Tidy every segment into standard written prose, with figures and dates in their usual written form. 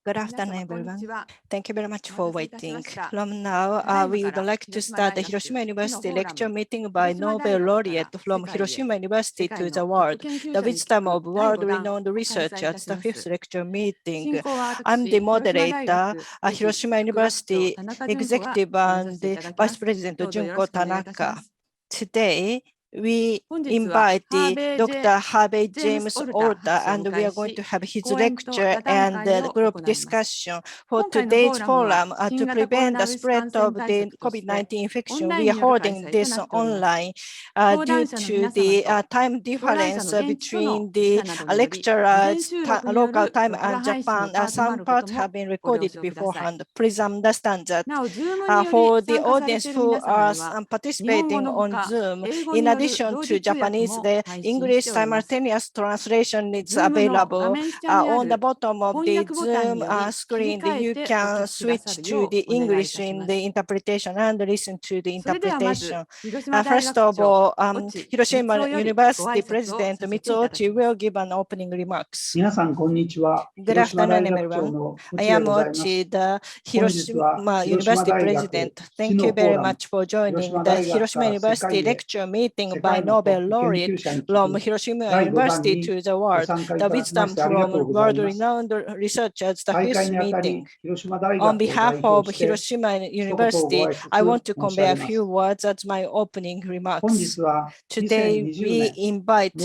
Good afternoon, everyone. Thank you very much for waiting. From now, we would like to start the Hiroshima University lecture meeting by Nobel Laureate from Hiroshima University to the world, the wisdom of world-renowned researchers, the fifth lecture meeting. I'm the moderator, Hiroshima University Executive and the Vice President Junko Tanaka. Today, we invite the Dr. Harvey James Orta, and we are going to have his lecture and the group discussion for today's forum to prevent the spread of the COVID-19 infection. We are holding this online due to the time difference between the lecturers' local time and Japan. Some parts have been recorded beforehand. Please understand that for the audience who are participating on Zoom, in addition to Japanese, the English simultaneous translation is available. On the bottom of the Zoom screen, you can switch to the English in the interpretation and listen to the interpretation. First of all, Hiroshima University President Mitsuochi will give an opening remarks. Good afternoon, everyone. I am Ochi, the Hiroshima University President. Thank you very much for joining the Hiroshima University lecture meeting by Nobel Laureate from Hiroshima University to the world, the wisdom from world-renowned researchers, the fifth meeting. On behalf of Hiroshima University, I want to convey a few words as my opening remarks. Today, we invite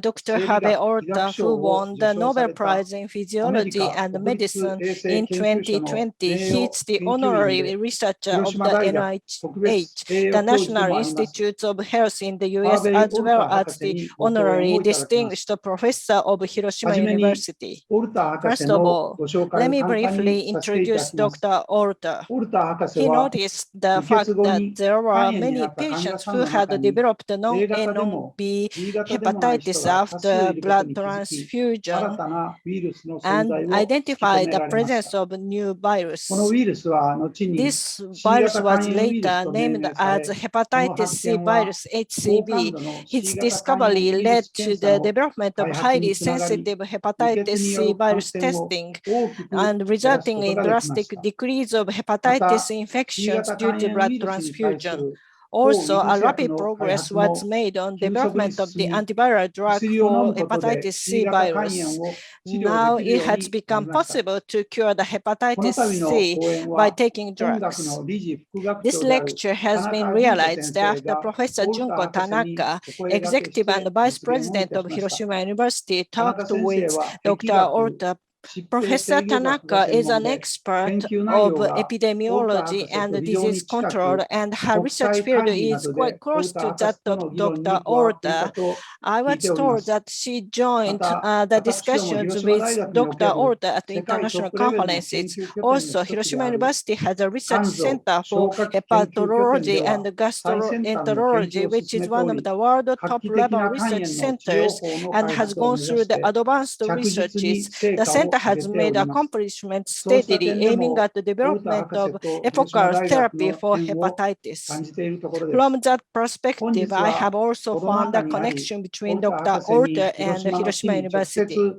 Dr. Harvey Orta, who won the Nobel Prize in Physiology and Medicine in 2020. He is the honorary researcher of the NIH, the National Institutes of Health in the US, as well as the honorary distinguished professor of Hiroshima University. First of all, let me briefly introduce Dr. Orta. He noticed the fact that there were many patients who had developed non-A, non-B hepatitis after blood transfusion and identified the presence of new virus. This virus was later named as Hepatitis C virus, HCV. His discovery led to the development of highly sensitive hepatitis C virus testing and resulting in drastic decrease of hepatitis infections due to blood transfusion. Also, a rapid progress was made on development of the antiviral drug for hepatitis C virus. Now it has become possible to cure the hepatitis C by taking drugs. This lecture has been realized after Professor Junko Tanaka, Executive and Vice President of Hiroshima University, talked with Dr. Orta. Professor Tanaka is an expert of epidemiology and disease control, and her research field is quite close to that of Dr. Orta. I was told that she joined the discussions with Dr. Orta at international conferences. Also, Hiroshima University has a research center for hepatology and gastroenterology, which is one of the world top-level research centers and has gone through the advanced researches. The center has made accomplishments steadily, aiming at the development of epochal therapy for hepatitis. From that perspective, I have also found a connection between Dr. Orta and Hiroshima University.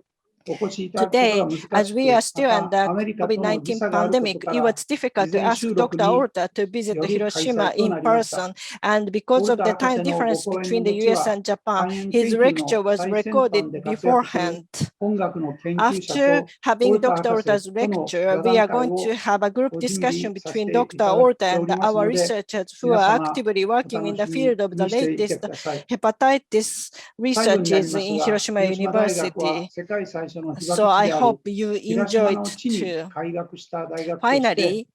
Today, as we are still under COVID-19 pandemic, it was difficult to ask Dr. Orta to visit Hiroshima in person, and because of the time difference between the US and Japan, his lecture was recorded beforehand. After having Dr. Orta's lecture, we are going to have a group discussion between Dr. Orta and our researchers who are actively working in the field of the latest hepatitis researches in Hiroshima University. So I hope you enjoyed too. Finally,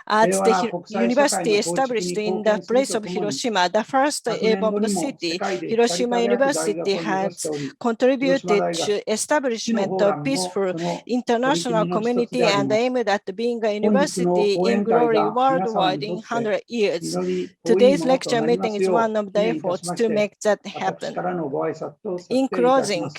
as the university established in the place of Hiroshima, the first A-bombed city, Hiroshima University has contributed to establishment of peaceful international community and aimed at being a university in glory worldwide in 100 years. Today's lecture meeting is one of the efforts to make that happen. In closing,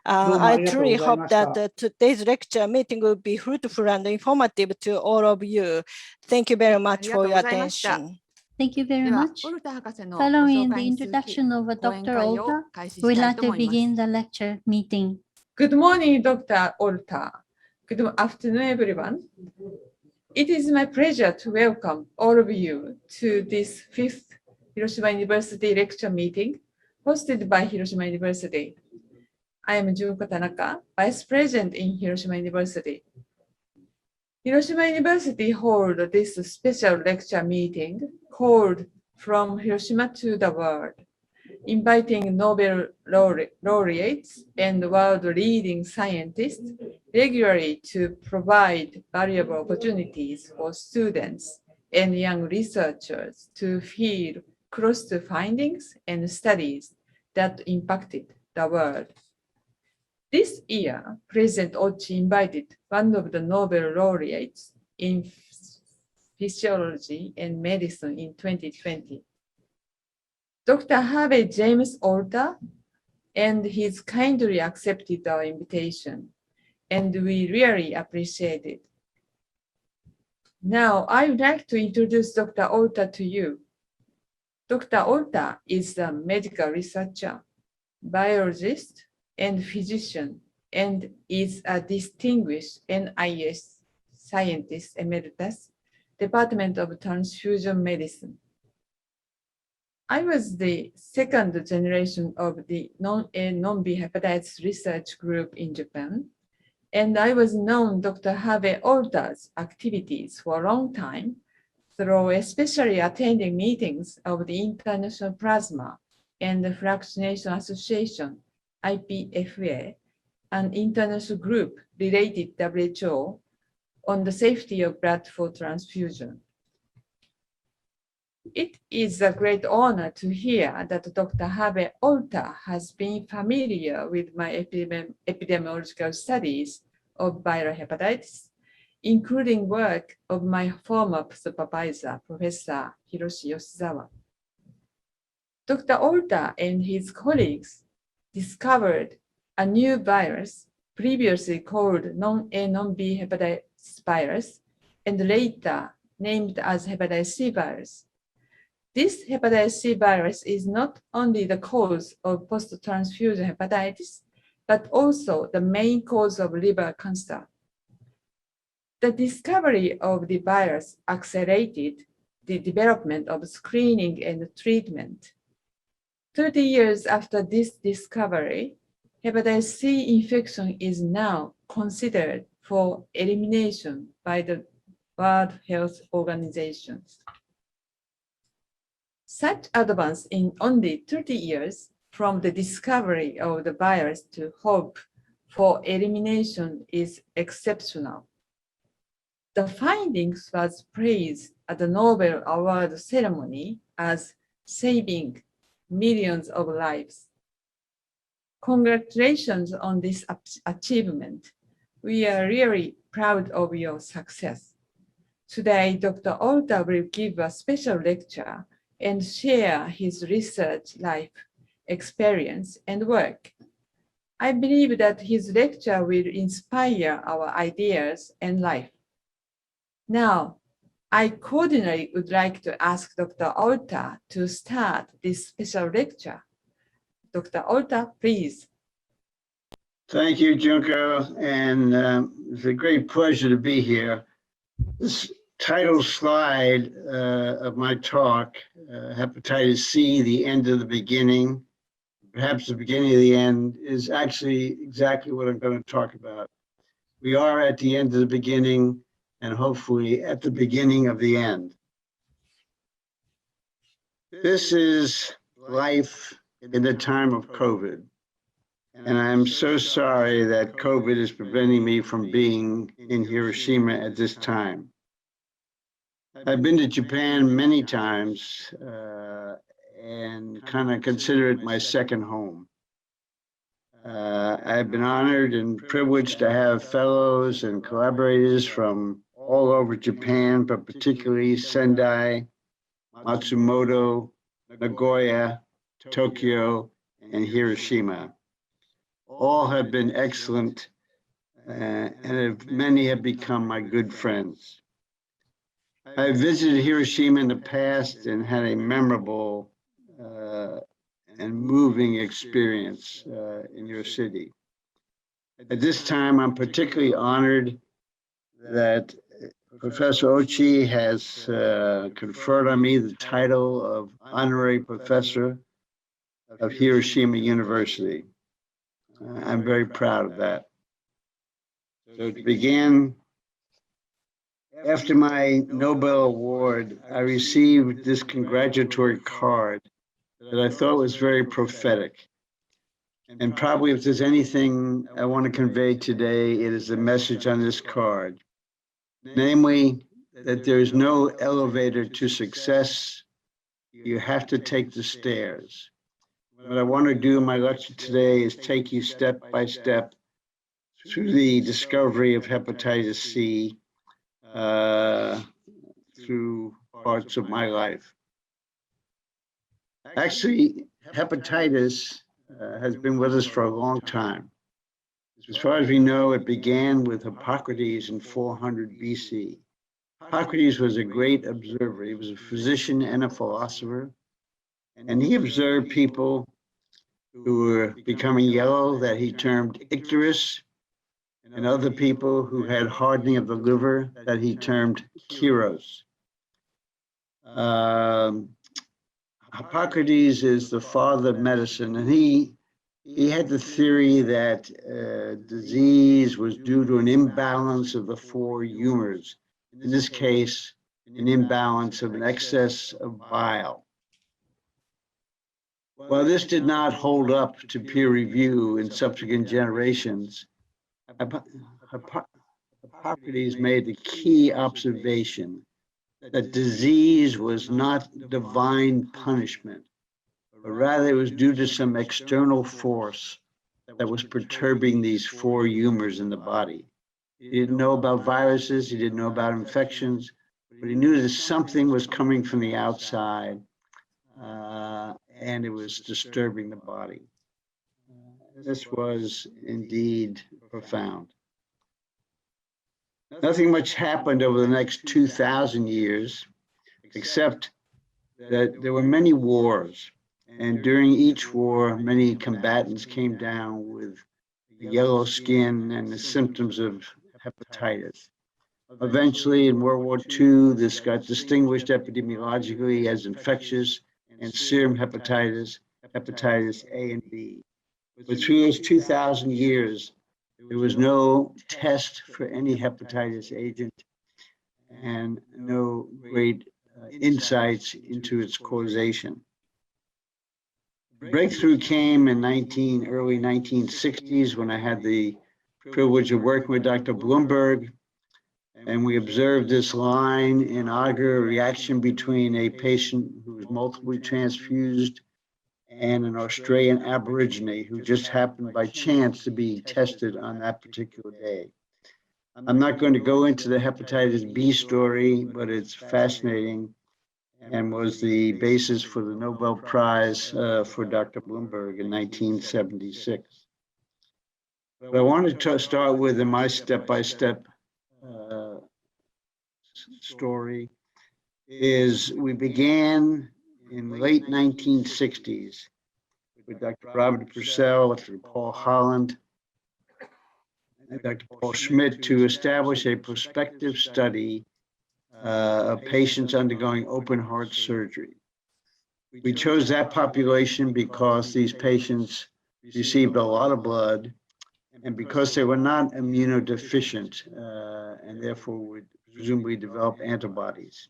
I truly hope that today's lecture meeting will be fruitful and informative to all of you. Thank you very much for your attention. Thank you very much. Following the introduction of Dr. Orta, we'd like to begin the lecture meeting. Good morning, Dr. Orta. Good afternoon, everyone. It is my pleasure to welcome all of you to this 5th Hiroshima University lecture meeting hosted by Hiroshima University. I am Junko Tanaka, Vice President in Hiroshima University. Hiroshima University holds this special lecture meeting called From Hiroshima to the World, inviting Nobel laureates and world-leading scientists regularly to provide valuable opportunities for students and young researchers to feel close to findings and studies that impacted the world. This year, President Ochi invited one of the Nobel laureates in Physiology and Medicine in 2020. Dr. Harvey James Alter, and he's kindly accepted our invitation, and we really appreciate it. Now, I would like to introduce Dr. Alter to you. Dr. Alter is a medical researcher, biologist, and physician, and is a distinguished NIH scientist emeritus, Department of Transfusion Medicine. I was the second generation of the non-B hepatitis research group in Japan, and I was known Dr. Harvey Alter's activities for a long time through especially attending meetings of the International Plasma and the Fractionation Association, IPFA, an international group related WHO on the safety of blood for transfusion. It is a great honor to hear that Dr. Harvey Alter has been familiar with my epidemiological studies of viral hepatitis, including work of my former supervisor, Professor Hiroshi Yoshizawa. Dr. Alter and his colleagues discovered a new virus previously called non-A non-B hepatitis virus and later named as hepatitis C virus. This hepatitis C virus is not only the cause of post-transfusion hepatitis, but also the main cause of liver cancer. The discovery of the virus accelerated the development of screening and treatment. 30 years after this discovery, hepatitis C infection is now considered for elimination by the World Health Organization. Such advance in only 30 years from the discovery of the virus to hope for elimination is exceptional. The findings was praised at the Nobel Award ceremony as saving millions of lives. Congratulations on this achievement. We are really proud of your success. Today, Dr. Alter will give a special lecture and share his research life, experience, and work. I believe that his lecture will inspire our ideas and life. Now, I cordially would like to ask Dr. Alter to start this special lecture. Dr. Alter, please. Thank you, Junko, and it's a great pleasure to be here. This title slide of my talk, Hepatitis C, the end of the beginning, perhaps the beginning of the end, is actually exactly what I'm going to talk about. We are at the end of the beginning and hopefully at the beginning of the end. This is life in the time of COVID. And I'm so sorry that COVID is preventing me from being in Hiroshima at this time. I've been to Japan many times and kind of consider it my second home. I've been honored and privileged to have fellows and collaborators from all over Japan, but particularly Sendai, Matsumoto, Nagoya, Tokyo, and Hiroshima. All have been excellent, and many have become my good friends. I visited Hiroshima in the past and had a memorable and moving experience in your city. At this time, I'm particularly honored that Professor Ochi has conferred on me the title of Honorary Professor of Hiroshima University. I'm very proud of that. So to begin, after my Nobel Award, I received this congratulatory card that I thought was very prophetic. And probably if there's anything I want to convey today, it is a message on this card. Namely, that there is no elevator to success. You have to take the stairs. What I want to do in my lecture today is take you step by step through the discovery of hepatitis C through parts of my life. Actually, hepatitis has been with us for a long time. As far as we know, it began with Hippocrates in 400 BC. Hippocrates was a great observer. He was a physician and a philosopher, and he observed people who were becoming yellow that he termed icterus, and other people who had hardening of the liver that he termed chiros. Hippocrates is the father of medicine, and he had the theory that disease was due to an imbalance of the four humors. In this case, an imbalance of an excess of bile. While this did not hold up to peer review in subsequent generations, Hippocrates made the key observation that disease was not divine punishment, but rather it was due to some external force that was perturbing these four humors in the body. He didn't know about viruses, he didn't know about infections, but he knew that something was coming from the outside and it was disturbing the body. This was indeed profound. Nothing much happened over the next 2,000 years, except that there were many wars. And during each war, many combatants came down with yellow skin and the symptoms of hepatitis. Eventually, in World War II, this got distinguished epidemiologically as infectious and serum hepatitis, hepatitis A and B. But through those 2,000 years, there was no test for any hepatitis agent and no great insights into its causation. Breakthrough came in early 1960s when I had the privilege of working with Dr. Bloomberg, and we observed this line in agar reaction between a patient who was multiply transfused and an Australian Aborigine who just happened by chance to be tested on that particular day. I'm not going to go into the hepatitis B story, but it's fascinating and was the basis for the Nobel Prize for Dr. Bloomberg in 1976. What I wanted to start with in my step-by-step story is we began in the late 1960s with Dr. Robert Purcell, Dr. Paul Holland, and Dr. Paul Schmidt to establish a prospective study of patients undergoing open heart surgery. We chose that population because these patients received a lot of blood and because they were not immunodeficient and therefore would presumably develop antibodies.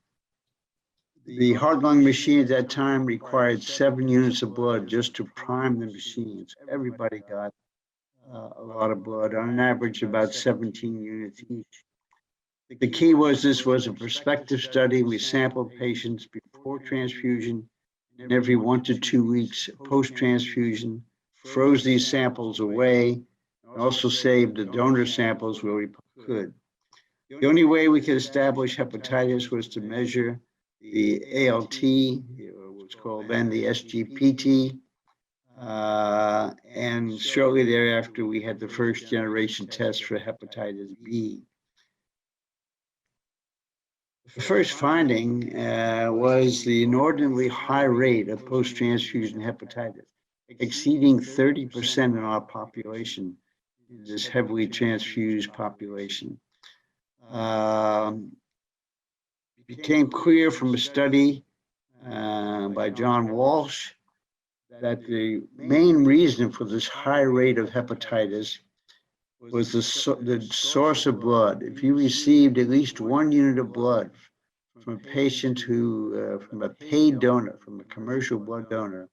The heart-lung machine at that time required 7 units of blood just to prime the machines. Everybody got a lot of blood, on an average about 17 units each. The key was this was a prospective study. We sampled patients before transfusion and every 1 to 2 weeks post-transfusion, froze these samples away, and also saved the donor samples where we could. The only way we could establish hepatitis was to measure the ALT, what's called then the SGPT, and shortly thereafter we had the first generation test for hepatitis B. The first finding was the inordinately high rate of post-transfusion hepatitis, exceeding 30% in our population this heavily transfused population. Became clear from a study by John Walsh that the main reason for this high rate of hepatitis was the source of blood. If you received at least 1 unit of blood from a patient who, from a paid donor, from a commercial blood donor,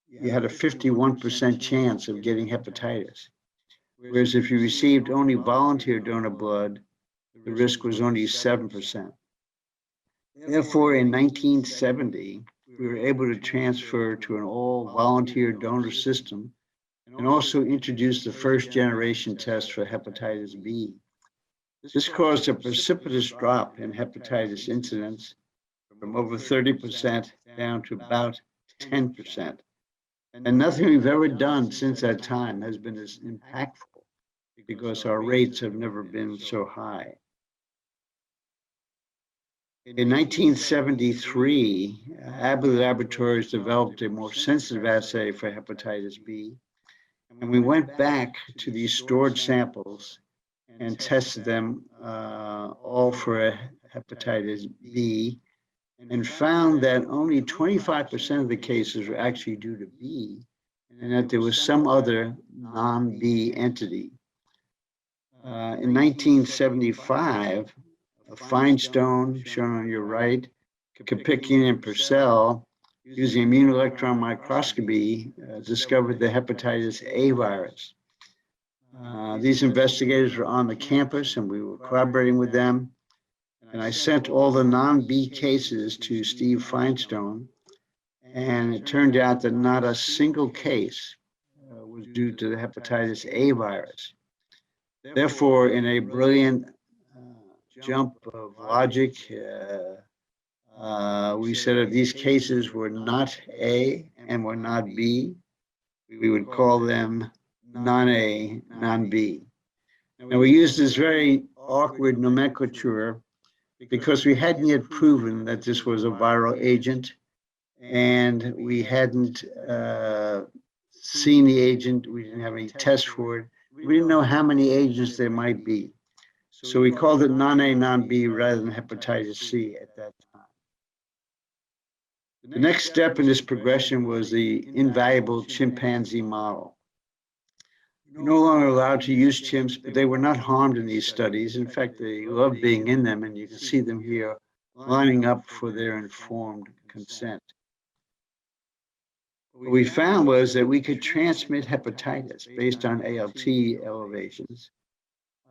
you had a 51% chance of getting hepatitis. Whereas if you received only volunteer donor blood, the risk was only 7%. Therefore, in 1970, we were able to transfer to an all-volunteer donor system and also introduce the first generation test for hepatitis B. This caused a precipitous drop in hepatitis incidence from over 30% down to about 10%. And nothing we've ever done since that time has been as impactful because our rates have never been so high. In 1973, Abbott Laboratories developed a more sensitive assay for hepatitis B, and we went back to these stored samples and tested them all for hepatitis B, and found that only 25% of the cases were actually due to B, and that there was some other non-B entity. In 1975, Feinstein, shown on your right, Kapickian and Purcell, using immune electron microscopy, discovered the hepatitis A virus. These investigators were on the campus and we were collaborating with them. And I sent all the non-B cases to Steve Feinstein, and it turned out that not a single case was due to the hepatitis A virus. Therefore, in a brilliant jump of logic, we said if these cases were not A and were not B, we would call them non-A, non-B. And we used this very awkward nomenclature because we hadn't yet proven that this was a viral agent, and we hadn't seen the agent. We didn't have any tests for it. We didn't know how many agents there might be. So we called it non-A, non-B rather than hepatitis C at that time. The next step in this progression was the invaluable chimpanzee model. We're no longer allowed to use chimps, but they were not harmed in these studies. In fact, they loved being in them, and you can see them here lining up for their informed consent. What we found was that we could transmit hepatitis based on ALT elevations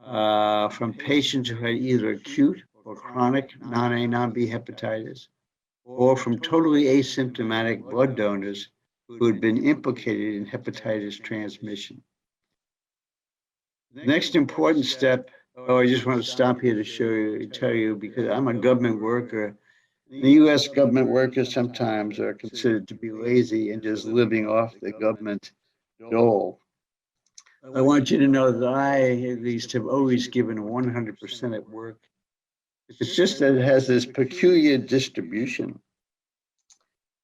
from patients who had either acute or chronic non-A, non-B hepatitis, or from totally asymptomatic blood donors who had been implicated in hepatitis transmission. The next important step, I just want to stop here to tell you, because I'm a government worker. The U.S. government workers sometimes are considered to be lazy and just living off the government dole. I want you to know that I, at least, have always given 100% at work. It's just that it has this peculiar distribution.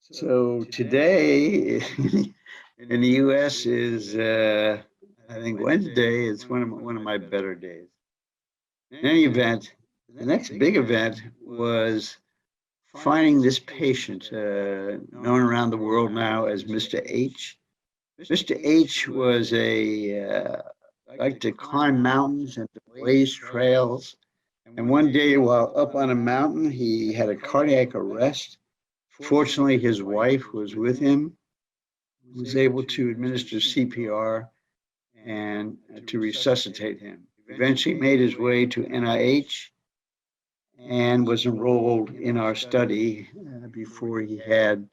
So today in the U.S. is, I think Wednesday is one of my better days. In any event, the next big event was finding this patient, known around the world now as Mr. H. Mr. H was liked to climb mountains and to blaze trails. And one day while up on a mountain, he had a cardiac arrest. Fortunately, his wife was with him, was able to administer CPR and to resuscitate him. Eventually made his way to NIH and was enrolled in our study before he had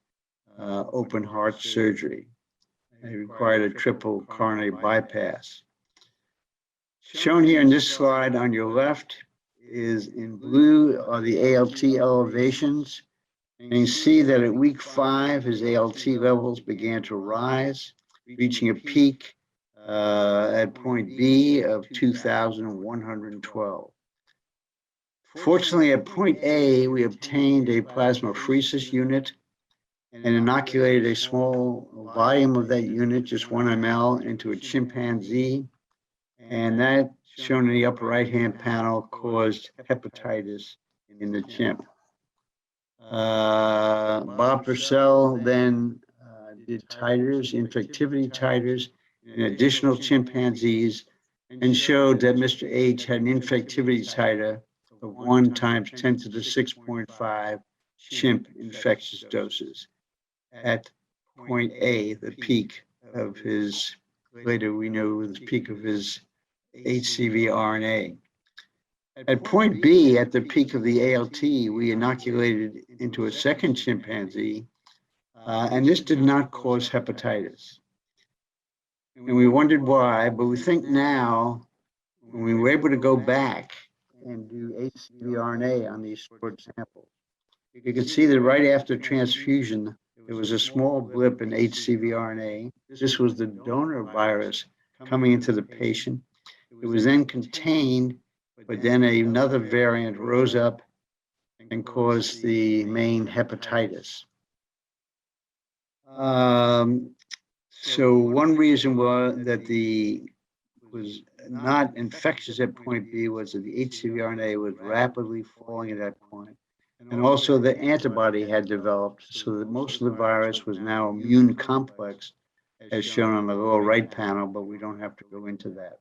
open heart surgery. He required a triple coronary bypass. Shown here in this slide on your left is in blue are the ALT elevations. And you see that at week 5, his ALT levels began to rise, reaching a peak at point B of 2,112. Fortunately, at point A, we obtained a plasmapheresis unit and inoculated a small volume of that unit, just 1 ml, into a chimpanzee. And that, shown in the upper right-hand panel, caused hepatitis in the chimp. Bob Purcell then did titers, infectivity titers, in additional chimpanzees, and showed that Mr. H had an infectivity titer of 1 times 10 to the 6.5 chimp infectious doses at point A, the peak of his, later we know the peak of his Hcv Rna. At point B, at the peak of the ALT, we inoculated into a second chimpanzee, and this did not cause hepatitis. And we wondered why, but we think now, when we were able to go back and do Hcv Rna on these short samples, you could see that right after transfusion, there was a small blip in Hcv Rna. This was the donor virus coming into the patient. It was then contained, but then another variant rose up and caused the main hepatitis. So one reason was that was not infectious at point B was that the Hcv Rna was rapidly falling at that point. And also the antibody had developed so that most of the virus was now immune complex, as shown on the lower right panel, but we don't have to go into that.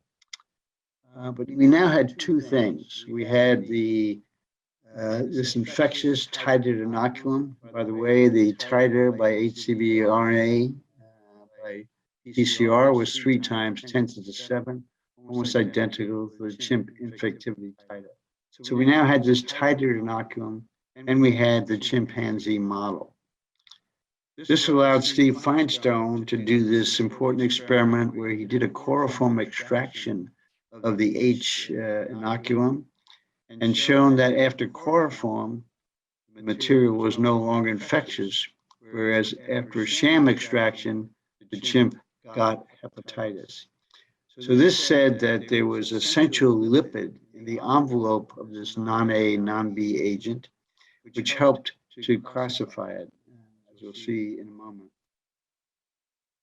But we now had two things. We had this infectious titered inoculum. By the way, the titer by Hcv Rna by PCR was 3 times 10 to the 7, almost identical to the chimp infectivity titer. So we now had this titered inoculum, and we had the chimpanzee model. This allowed Steve Feinstone to do this important experiment where he did a chloroform extraction of the H inoculum and shown that after chloroform, the material was no longer infectious, whereas after sham extraction, the chimp got hepatitis. So this said that there was a central lipid in the envelope of this non-A, non-B agent, which helped to classify it, as you'll see in a moment.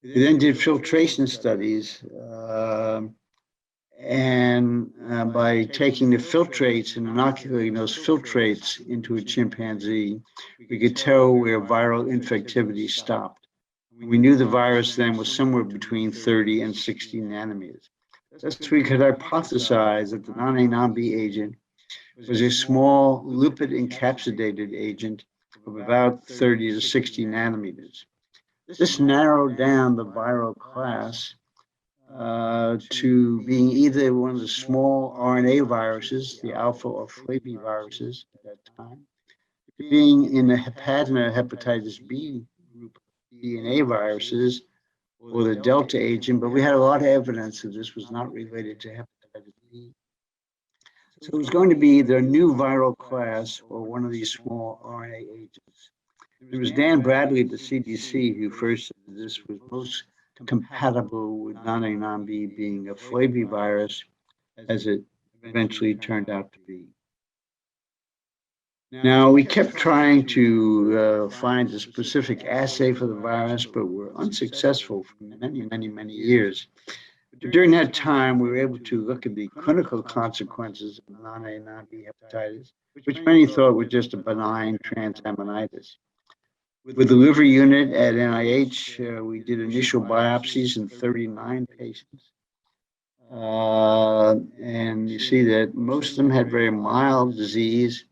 We then did filtration studies, and by taking the filtrates and inoculating those filtrates into a chimpanzee, we could tell where viral infectivity stopped. We knew the virus then was somewhere between 30 and 60 nanometers. Thus, we could hypothesize that the non-A, non-B agent was a small lipid encapsulated agent of about 30 to 60 nanometers. This narrowed down the viral class to being either one of the small RNA viruses, the alpha or flaviviruses at that time, being in the hepatina hepatitis B group DNA viruses, or the delta agent, but we had a lot of evidence that this was not related to hepatitis B. So it was going to be either a new viral class or one of these small RNA agents. It was Dan Bradley at the CDC who first said this was most compatible with non-A, non-B being a flavivirus, as it eventually turned out to be. Now, we kept trying to find a specific assay for the virus, but were unsuccessful for many years. But during that time, we were able to look at the clinical consequences of non-A, non-B hepatitis, which many thought was just a benign transaminitis. With the liver unit at NIH, we did initial biopsies in 39 patients. And you see that most of them had very mild disease,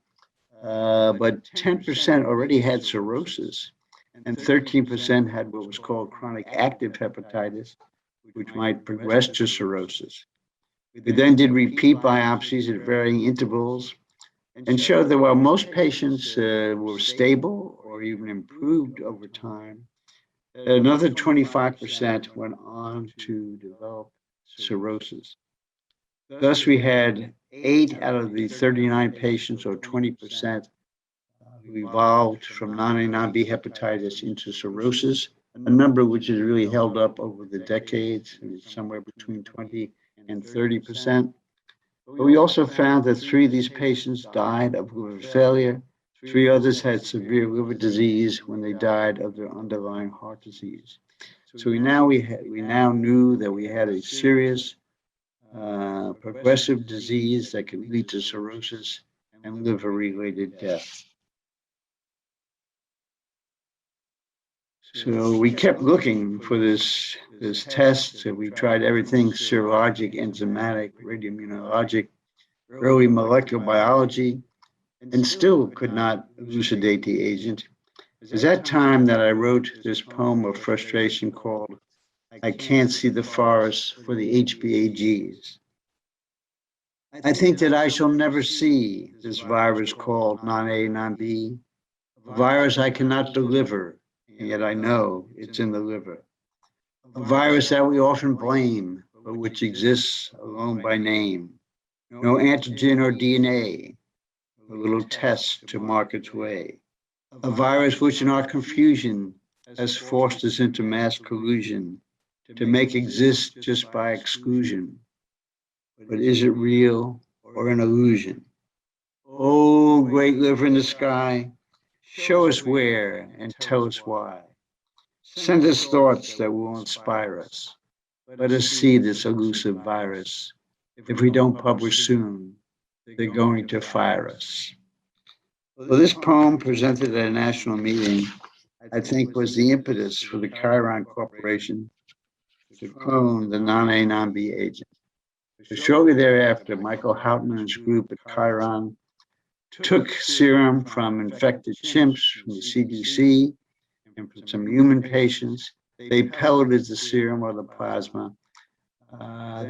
but 10% already had cirrhosis, and 13% had what was called chronic active hepatitis, which might progress to cirrhosis. We then did repeat biopsies at varying intervals and showed that while most patients were stable or even improved over time, another 25% went on to develop cirrhosis. Thus, we had 8 out of the 39 patients, or 20%, who evolved from non-A, non-B hepatitis into cirrhosis, a number which is really held up over the decades, and it's somewhere between 20 and 30%. But we also found that 3 of these patients died of liver failure. 3 others had severe liver disease when they died of their underlying heart disease. So we now knew that we had a serious progressive disease that can lead to cirrhosis and liver-related death. So we kept looking for this test. So we tried everything: serologic, enzymatic, radioimmunologic, early molecular biology, and still could not elucidate the agent. It was that time that I wrote this poem of frustration called "I Can't See the Forest for the HBAGs." I think that I shall never see this virus called non-A, non-B, a virus I cannot deliver, and yet I know it's in the liver. A virus that we often blame, but which exists alone by name. No antigen or DNA, a little test to mark its way. A virus which in our confusion has forced us into mass collusion to make exist just by exclusion. But is it real or an illusion? Oh, great liver in the sky, show us where and tell us why. Send us thoughts that will inspire us. Let us see this elusive virus. If we don't publish soon, they're going to fire us. Well, this poem presented at a national meeting, I think, was the impetus for the Chiron Corporation to clone the non-A, non-B agent. So shortly thereafter, Michael Houghton and his group at Chiron took serum from infected chimps from the CDC and from some human patients. They pelleted the serum or the plasma,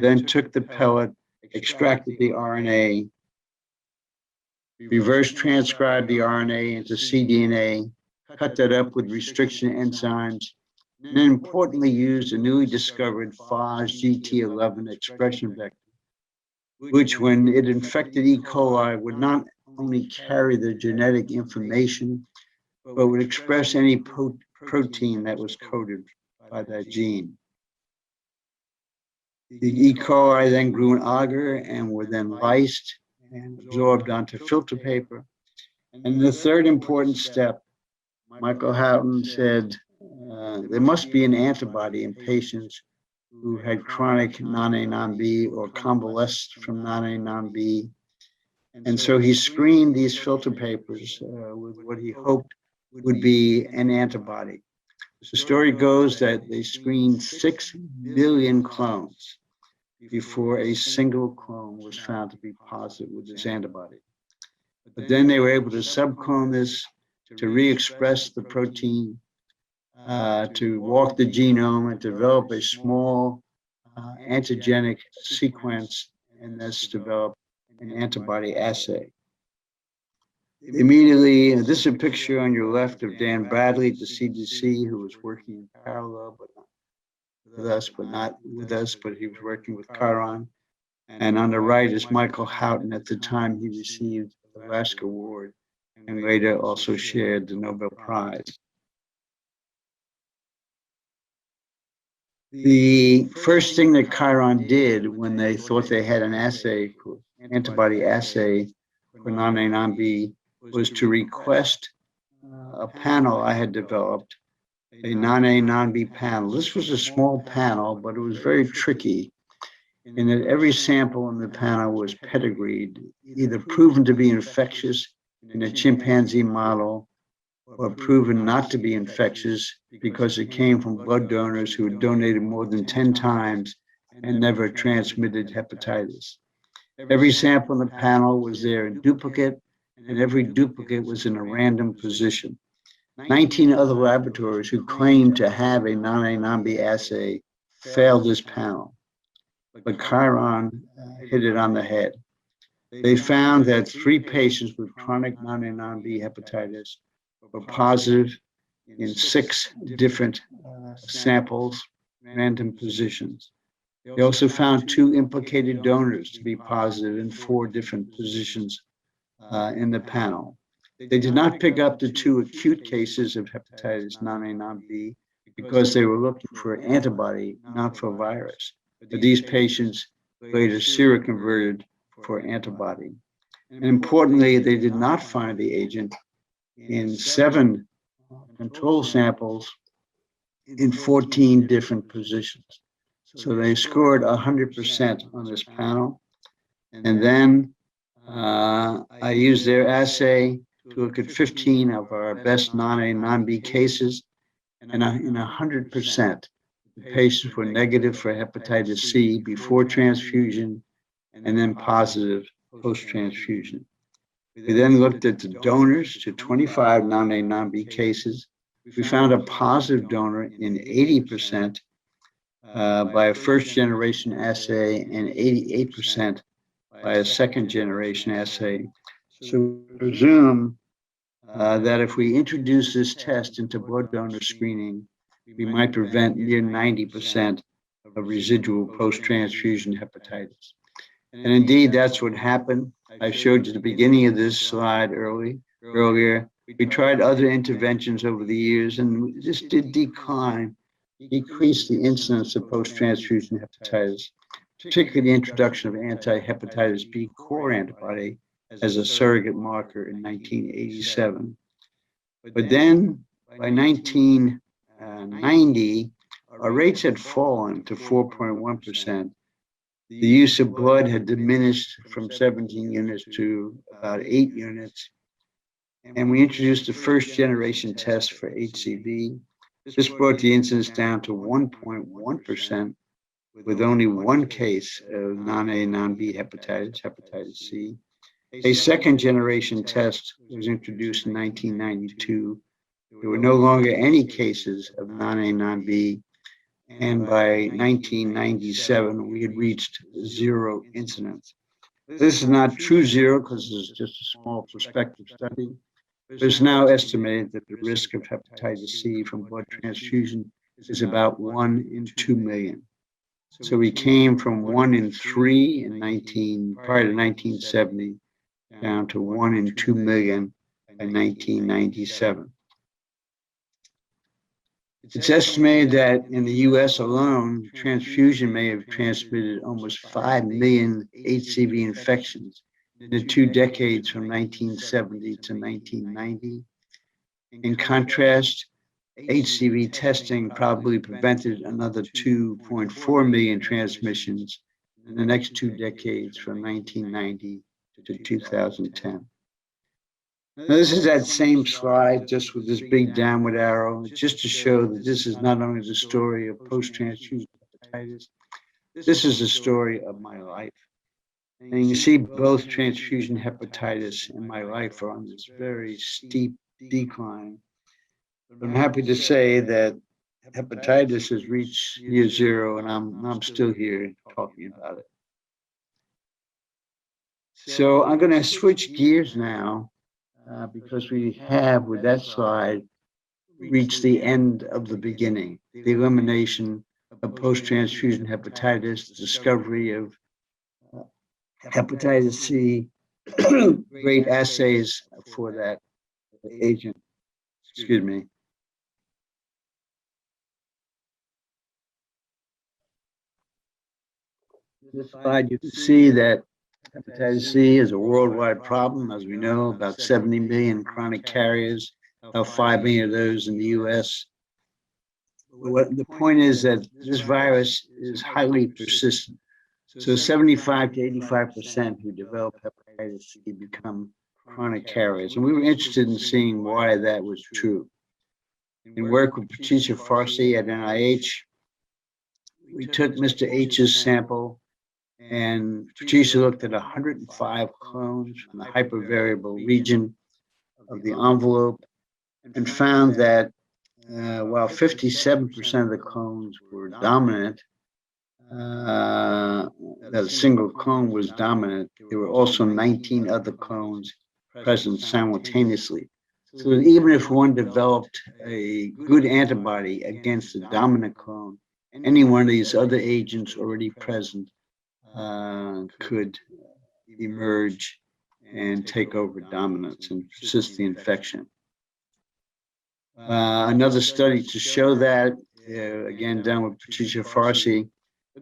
then took the pellet, extracted the RNA, reverse transcribed the RNA into cDNA, cut that up with restriction enzymes, and then importantly used a newly discovered FOS GT11 expression vector, which when it infected E. coli would not only carry the genetic information, but would express any protein that was coded by that gene. The E. coli then grew an agar and were then lysed and absorbed onto filter paper. And the third important step, Michael Houghton said, there must be an antibody in patients who had chronic non-A, non-B or convalesced from non-A, non-B. And so he screened these filter papers with what he hoped would be an antibody. The story goes that they screened 6 billion clones before a single clone was found to be positive with this antibody. But then they were able to subclone this, to re-express the protein, to walk the genome and develop a small antigenic sequence, and thus develop an antibody assay. Immediately, this is a picture on your left of Dan Bradley at the CDC, who was working in parallel, but not with us, but he was working with Chiron. And on the right is Michael Houghton at the time he received the Lasker Award and later also shared the Nobel Prize. The first thing that Chiron did when they thought they had an antibody assay for non-A, non-B, was to request a panel I had developed, a non-A, non-B panel. This was a small panel, but it was very tricky in that every sample in the panel was pedigreed, either proven to be infectious in a chimpanzee model or proven not to be infectious because it came from blood donors who had donated more than 10 times and never transmitted hepatitis. Every sample in the panel was there in duplicate, and every duplicate was in a random position. 19 other laboratories who claimed to have a non-A, non-B assay failed this panel, but Chiron hit it on the head. They found that 3 patients with chronic non-A, non-B hepatitis were positive in 6 different samples, random positions. They also found 2 implicated donors to be positive in 4 different positions in the panel. They did not pick up the 2 acute cases of hepatitis non-A, non-B because they were looking for an antibody, not for a virus. But these patients later seroconverted for antibody. And importantly, they did not find the agent in 7 control samples in 14 different positions. So they scored 100% on this panel. And then I used their assay to look at 15 of our best non-A, non-B cases. And in 100%, the patients were negative for hepatitis C before transfusion and then positive post-transfusion. We then looked at the donors to 25 non-A, non-B cases. We found a positive donor in 80% by a first-generation assay and 88% by a second-generation assay. So we presume that if we introduce this test into blood donor screening, we might prevent near 90% of residual post-transfusion hepatitis. And indeed, that's what happened. I showed you the beginning of this slide earlier. We tried other interventions over the years, and we just did decrease the incidence of post-transfusion hepatitis, particularly the introduction of anti-hepatitis B core antibody as a surrogate marker in 1987. But then by 1990, our rates had fallen to 4.1%. The use of blood had diminished from 17 units to about 8 units. And we introduced the first generation test for HCV. This brought the incidence down to 1.1%, with only one case of non-A, non-B hepatitis, hepatitis C. A second generation test was introduced in 1992. There were no longer any cases of non-A, non-B. And by 1997, we had reached 0 incidence. This is not true zero because it's just a small prospective study. But it's now estimated that the risk of hepatitis C from blood transfusion is about 1 in 2 million. So we came from 1 in 3 prior to 1970 down to 1 in 2 million by 1997. It's estimated that in the US alone, transfusion may have transmitted almost 5 million HCV infections in the 2 decades from 1970 to 1990. In contrast, HCV testing probably prevented another 2.4 million transmissions in the next 2 decades from 1990 to 2010. Now, this is that same slide, just with this big downward arrow, just to show that this is not only the story of post-transfusion hepatitis, this is the story of my life. And you can see both transfusion hepatitis and my life are on this very steep decline. But I'm happy to say that hepatitis has reached near 0, and I'm still here talking about it. So I'm going to switch gears now. Because we have, with that slide, reached the end of the beginning, the elimination of post-transfusion hepatitis, discovery of hepatitis C, great assays for that agent. Excuse me. This slide, you can see that hepatitis C is a worldwide problem. As we know, about 70 million chronic carriers, about 5 million of those in the US. The point is that this virus is highly persistent. So 75 to 85% who develop hepatitis C become chronic carriers. And we were interested in seeing why that was true. In work with Patricia Farsi at NIH, we took Mr. H's sample, and Patricia looked at 105 clones from the hypervariable region of the envelope and found that while 57% of the clones were dominant, that a single clone was dominant, there were also 19 other clones present simultaneously. So that even if one developed a good antibody against the dominant clone, any one of these other agents already present could emerge and take over dominance and persist the infection. Another study to show that, again done with Patricia Farsi,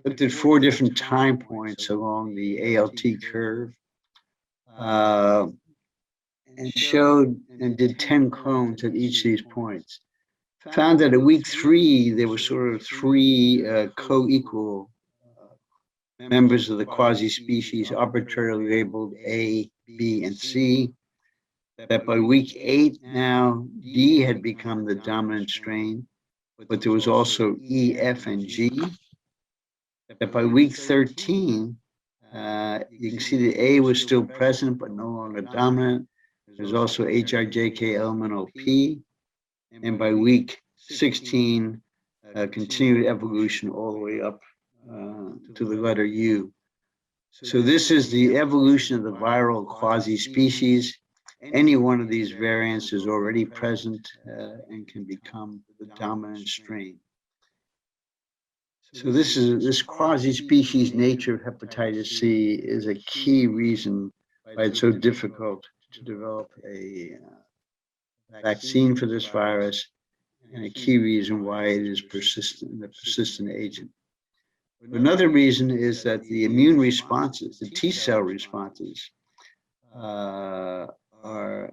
looked at 4 different time points along the ALT curve and showed and did 10 clones at each of these points. found that at week 3, there were sort of 3 co-equal members of the quasi-species arbitrarily labeled A, B, and C. That by week 8 now, D had become the dominant strain, but there was also E, F, and G. That by week 13, you can see that A was still present, but no longer dominant. There's also HIJK-LMNOP. And by week 16, continued evolution all the way up to the letter U. So this is the evolution of the viral quasi-species. Any one of these variants is already present and can become the dominant strain. So this quasi-species nature of hepatitis C is a key reason why it's so difficult to develop a vaccine for this virus, and a key reason why it is a persistent agent. Another reason is that the immune responses, the T cell responses, are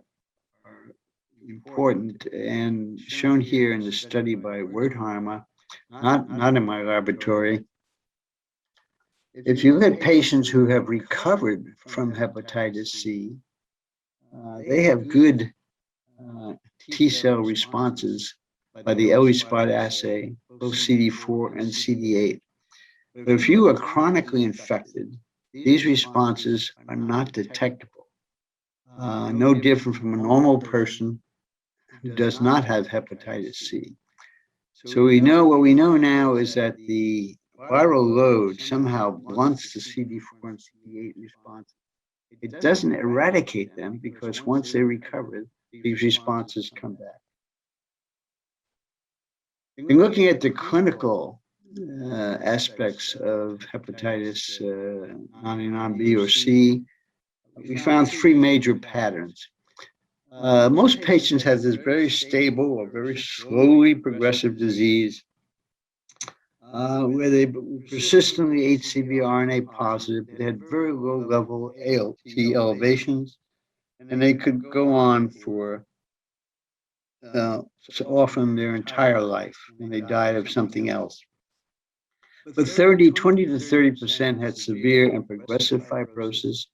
important, and shown here in the study by Wertheimer, not in my laboratory. If you look at patients who have recovered from hepatitis C, they have good T cell responses by the ELISpot assay, both CD4 and CD8. But if you are chronically infected, these responses are not detectable. No different from a normal person who does not have hepatitis C. So what we know now is that the viral load somehow blunts the CD4 and CD8 responses. It doesn't eradicate them, because once they recover, these responses come back. In looking at the clinical aspects of hepatitis non-B or C, we found 3 major patterns. Most patients have this very stable or very slowly progressive disease where they persistently Hcv Rna positive. They had very low level ALT elevations, and they could go on for so often their entire life, and they died of something else. But 20 to 30% had severe and progressive fibrosis,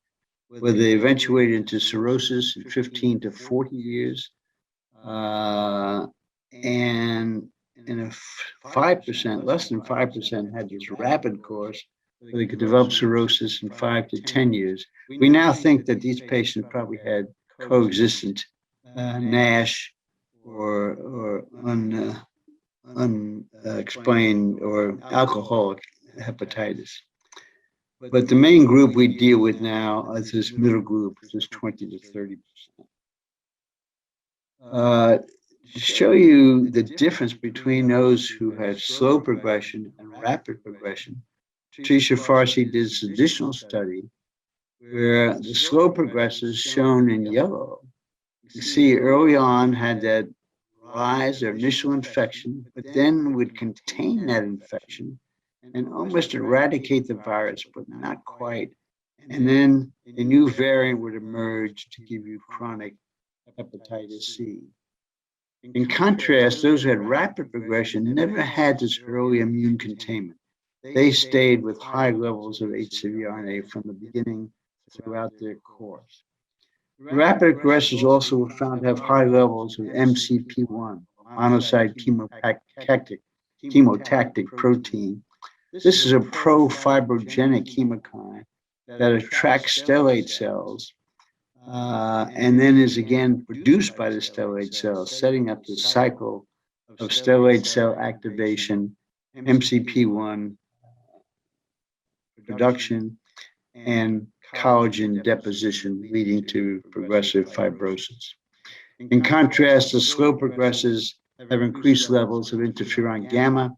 where they eventuated into cirrhosis in 15 to 40 years. And in a 5%, less than 5% had this rapid course, where they could develop cirrhosis in 5 to 10 years. We now think that these patients probably had coexistent NASH or unexplained or alcoholic hepatitis. But the main group we deal with now is this middle group, which is 20 to 30%. To show you the difference between those who had slow progression and rapid progression, Tricia Farsi did this additional study where the slow progressors, shown in yellow, you see early on had that rise or initial infection, but then would contain that infection and almost eradicate the virus, but not quite. And then a new variant would emerge to give you chronic hepatitis C. In contrast, those who had rapid progression never had this early immune containment. They stayed with high levels of Hcv Rna from the beginning throughout their course. Rapid progressors also were found to have high levels of MCP1, monocyte chemotactic protein. This is a pro-fibrogenic chemokine that attracts stellate cells and then is again produced by the stellate cells, setting up the cycle of stellate cell activation, MCP1 production, and collagen deposition, leading to progressive fibrosis. In contrast, the slow progressors have increased levels of interferon gamma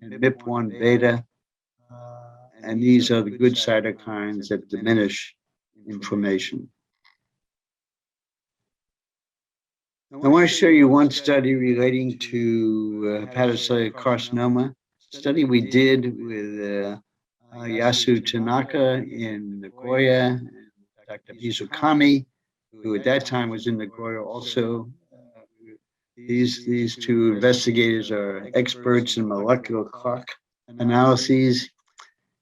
and MIP1 beta, and these are the good cytokines that diminish inflammation. I want to show you one study relating to hepatocellular carcinoma, study we did with Yasu Tanaka in Nagoya, and Dr. Mizukami, who at that time was in Nagoya also. These two investigators are experts in molecular clock analyses.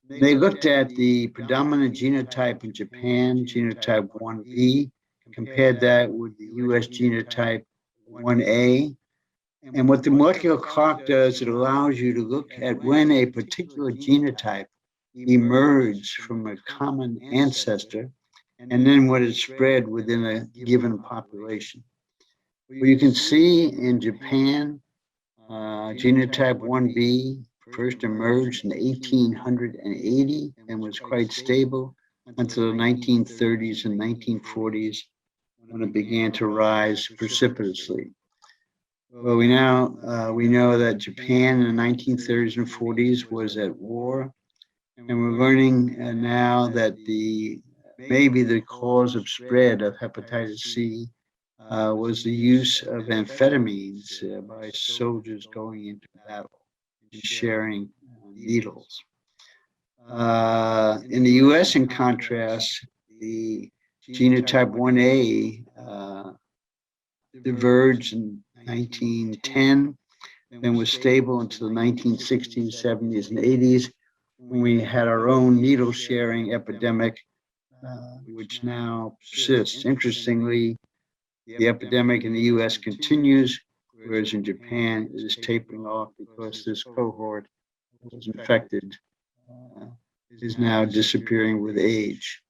They looked at the predominant genotype in Japan, genotype 1b, compared that with the US genotype 1a. And what the molecular clock does, it allows you to look at when a particular genotype emerged from a common ancestor, and then what is spread within a given population. Well, you can see in Japan, genotype 1b first emerged in 1880 and was quite stable until the 1930s and 1940s when it began to rise precipitously. Well, we know that Japan in the 1930s and 40s was at war, and we're learning now that maybe the cause of spread of hepatitis C was the use of amphetamines by soldiers going into battle and sharing needles. In the US, in contrast, the genotype 1A diverged in 1910, then was stable until the 1960s, 70s, and 80s, when we had our own needle sharing epidemic, which now persists. Interestingly, the epidemic in the US continues, whereas in Japan it is tapering off because this cohort was infected is now disappearing with age.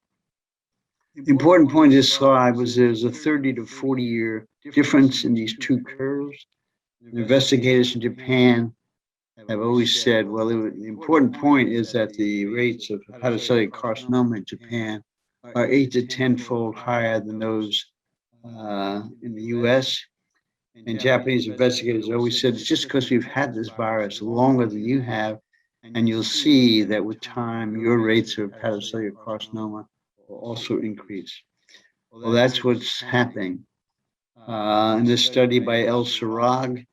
The important point of this slide was there's a 30 to 40 year difference in these two curves. The investigators in Japan have always said, well, the important point is that the rates of hepatocellular carcinoma in Japan are 8 to 10-fold higher than those in the US. And Japanese investigators always said, it's just because we've had this virus longer than you have, and you'll see that with time, your rates of hepatocellular carcinoma will also increase. Well, that's what's happening. In this study by El Sarag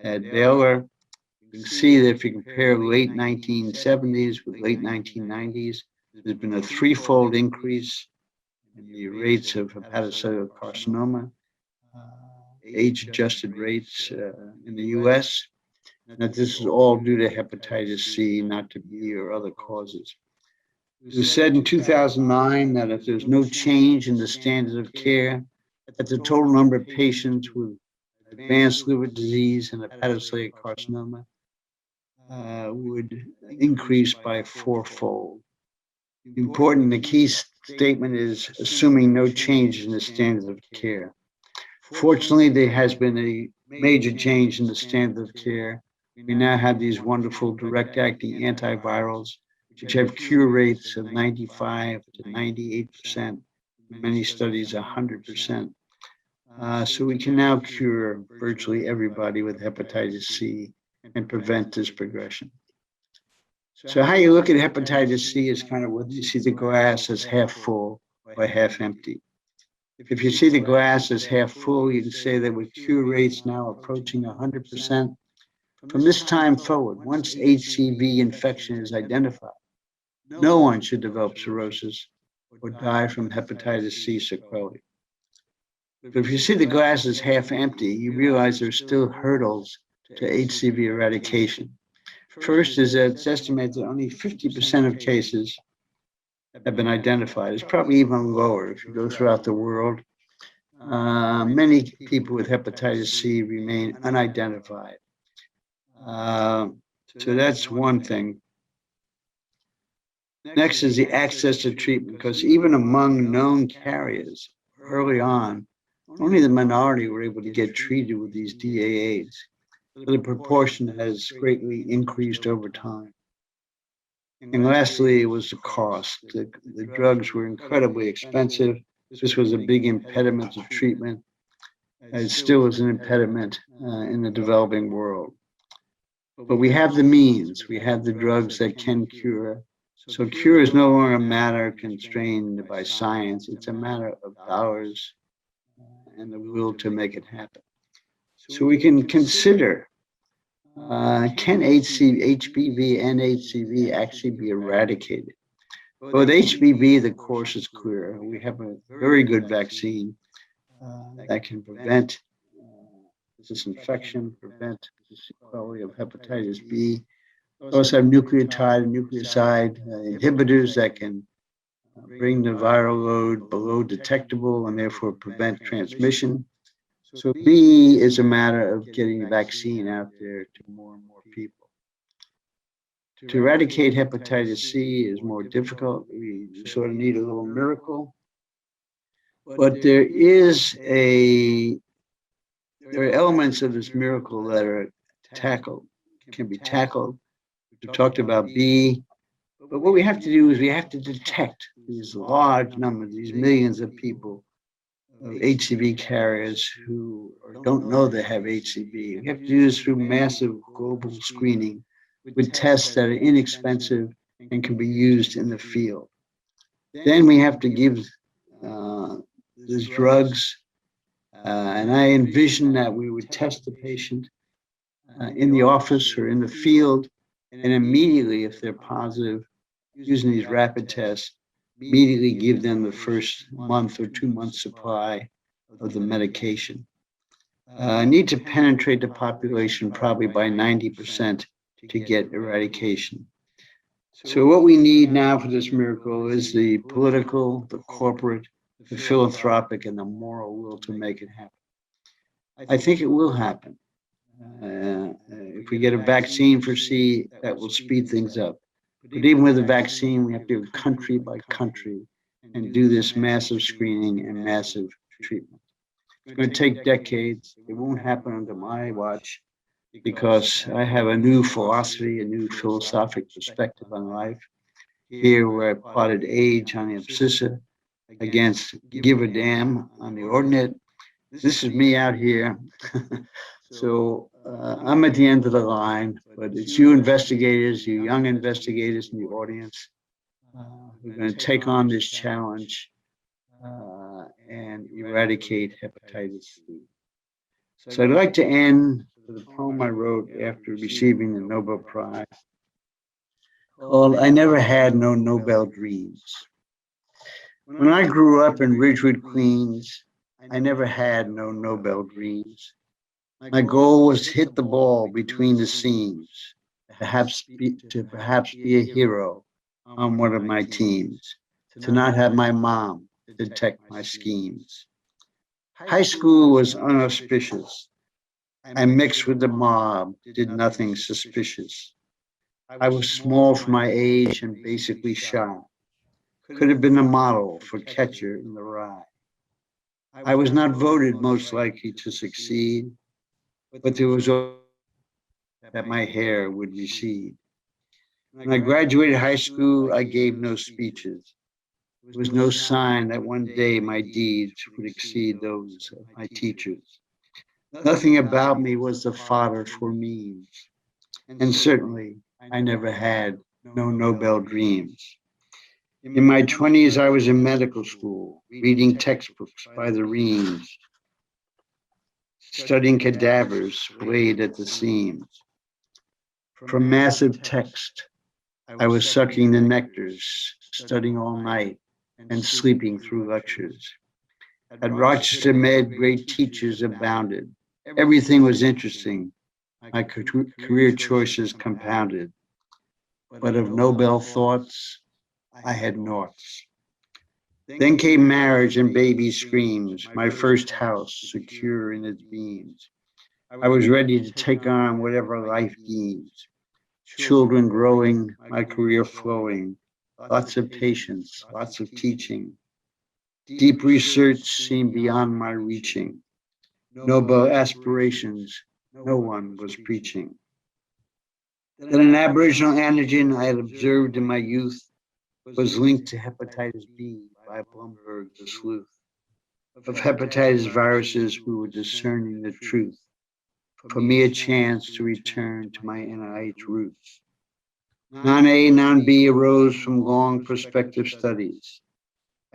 at Baylor, you can see that if you compare late 1970s with late 1990s, there's been a threefold increase in the rates of hepatocellular carcinoma, age-adjusted rates in the US, and that this is all due to hepatitis C, not to B or other causes. It was said in 2009 that if there's no change in the standard of care, that the total number of patients with advanced liver disease and hepatocellular carcinoma would increase by fourfold. Important, the key statement is assuming no change in the standard of care. Fortunately, there has been a major change in the standard of care. We now have these wonderful direct-acting antivirals, which have cure rates of 95 to 98%, in many studies 100%. So we can now cure virtually everybody with hepatitis C and prevent this progression. So how you look at hepatitis C is kind of whether you see the glass as half full or half empty. If you see the glass as half full, you can say that with cure rates now approaching 100%, from this time forward, once HCV infection is identified, no one should develop cirrhosis or die from hepatitis C sequelae. But if you see the glass as half empty, you realize there's still hurdles to HCV eradication. First is that it's estimated that only 50% of cases have been identified. It's probably even lower if you go throughout the world. Many people with hepatitis C remain unidentified. So that's one thing. Next is the access to treatment, because even among known carriers early on, only the minority were able to get treated with these DAAs. The proportion has greatly increased over time. And lastly, it was the cost. The drugs were incredibly expensive. This was a big impediment to treatment. It still is an impediment in the developing world. But we have the means. We have the drugs that can cure. So cure is no longer a matter constrained by science. It's a matter of dollars and the will to make it happen. So we can consider, can HBV and HCV actually be eradicated? With HBV, the course is clear. We have a very good vaccine that can prevent disinfection, prevent the sequelae of hepatitis B. We also have nucleotide and nucleoside inhibitors that can bring the viral load below detectable and therefore prevent transmission. So B is a matter of getting the vaccine out there to more and more people. To eradicate hepatitis C is more difficult. We sort of need a little miracle. But there are elements of this miracle that are can be tackled. We talked about B, but what we have to do is we have to detect these large numbers, these millions of people, of HCV carriers who don't know they have HCV. We have to do this through massive global screening with tests that are inexpensive and can be used in the field. Then we have to give these drugs, and I envision that we would test the patient in the office or in the field, and immediately, if they're positive, using these rapid tests, immediately give them the first month or 2 month supply of the medication. Need to penetrate the population probably by 90% to get eradication. So what we need now for this miracle is the political, the corporate, the philanthropic, and the moral will to make it happen. I think it will happen. If we get a vaccine for C, that will speed things up. But even with a vaccine, we have to go country by country and do this massive screening and massive treatment. It's going to take decades. It won't happen under my watch because I have a new philosophy, a new philosophic perspective on life. Here, where I plotted age on the abscissa against give a damn on the ordinate. This is me out here. So I'm at the end of the line, but it's you investigators, you young investigators in the audience, who are going to take on this challenge and eradicate hepatitis C. So I'd like to end with a poem I wrote after receiving the Nobel Prize called I Never Had No Nobel Dreams. When I grew up in Ridgewood, Queens, I never had no Nobel dreams. My goal was to hit the ball between the seams, perhaps be a hero on one of my teams, to not have my mom detect my schemes. High school was unauspicious. I mixed with the mob, did nothing suspicious. I was small for my age and basically shy. Could have been a model for Catcher in the Rye. I was not voted most likely to succeed, but there was hope that my hair would recede. When I graduated high school, I gave no speeches. There was no sign that one day my deeds would exceed those of my teachers. Nothing about me was the fodder for memes, and certainly I never had no Nobel dreams. In my 20s, I was in medical school, reading textbooks by the reams, studying cadavers splayed at the seams. From massive text, I was sucking the nectars, studying all night and sleeping through lectures. At Rochester Med, great teachers abounded. Everything was interesting. My career choices compounded. But of Nobel thoughts, I had noughts. Then came marriage and baby screams, my first house secure in its beams. I was ready to take on whatever life deems. Children growing, my career flowing, lots of patience, lots of teaching. Deep research seemed beyond my reaching. Nobel aspirations, no one was preaching. That an Aboriginal antigen I had observed in my youth was linked to hepatitis B by Blumberg the sleuth. Of hepatitis viruses, we were discerning the truth. For me, a chance to return to my NIH roots. Non-A, non-B arose from long prospective studies.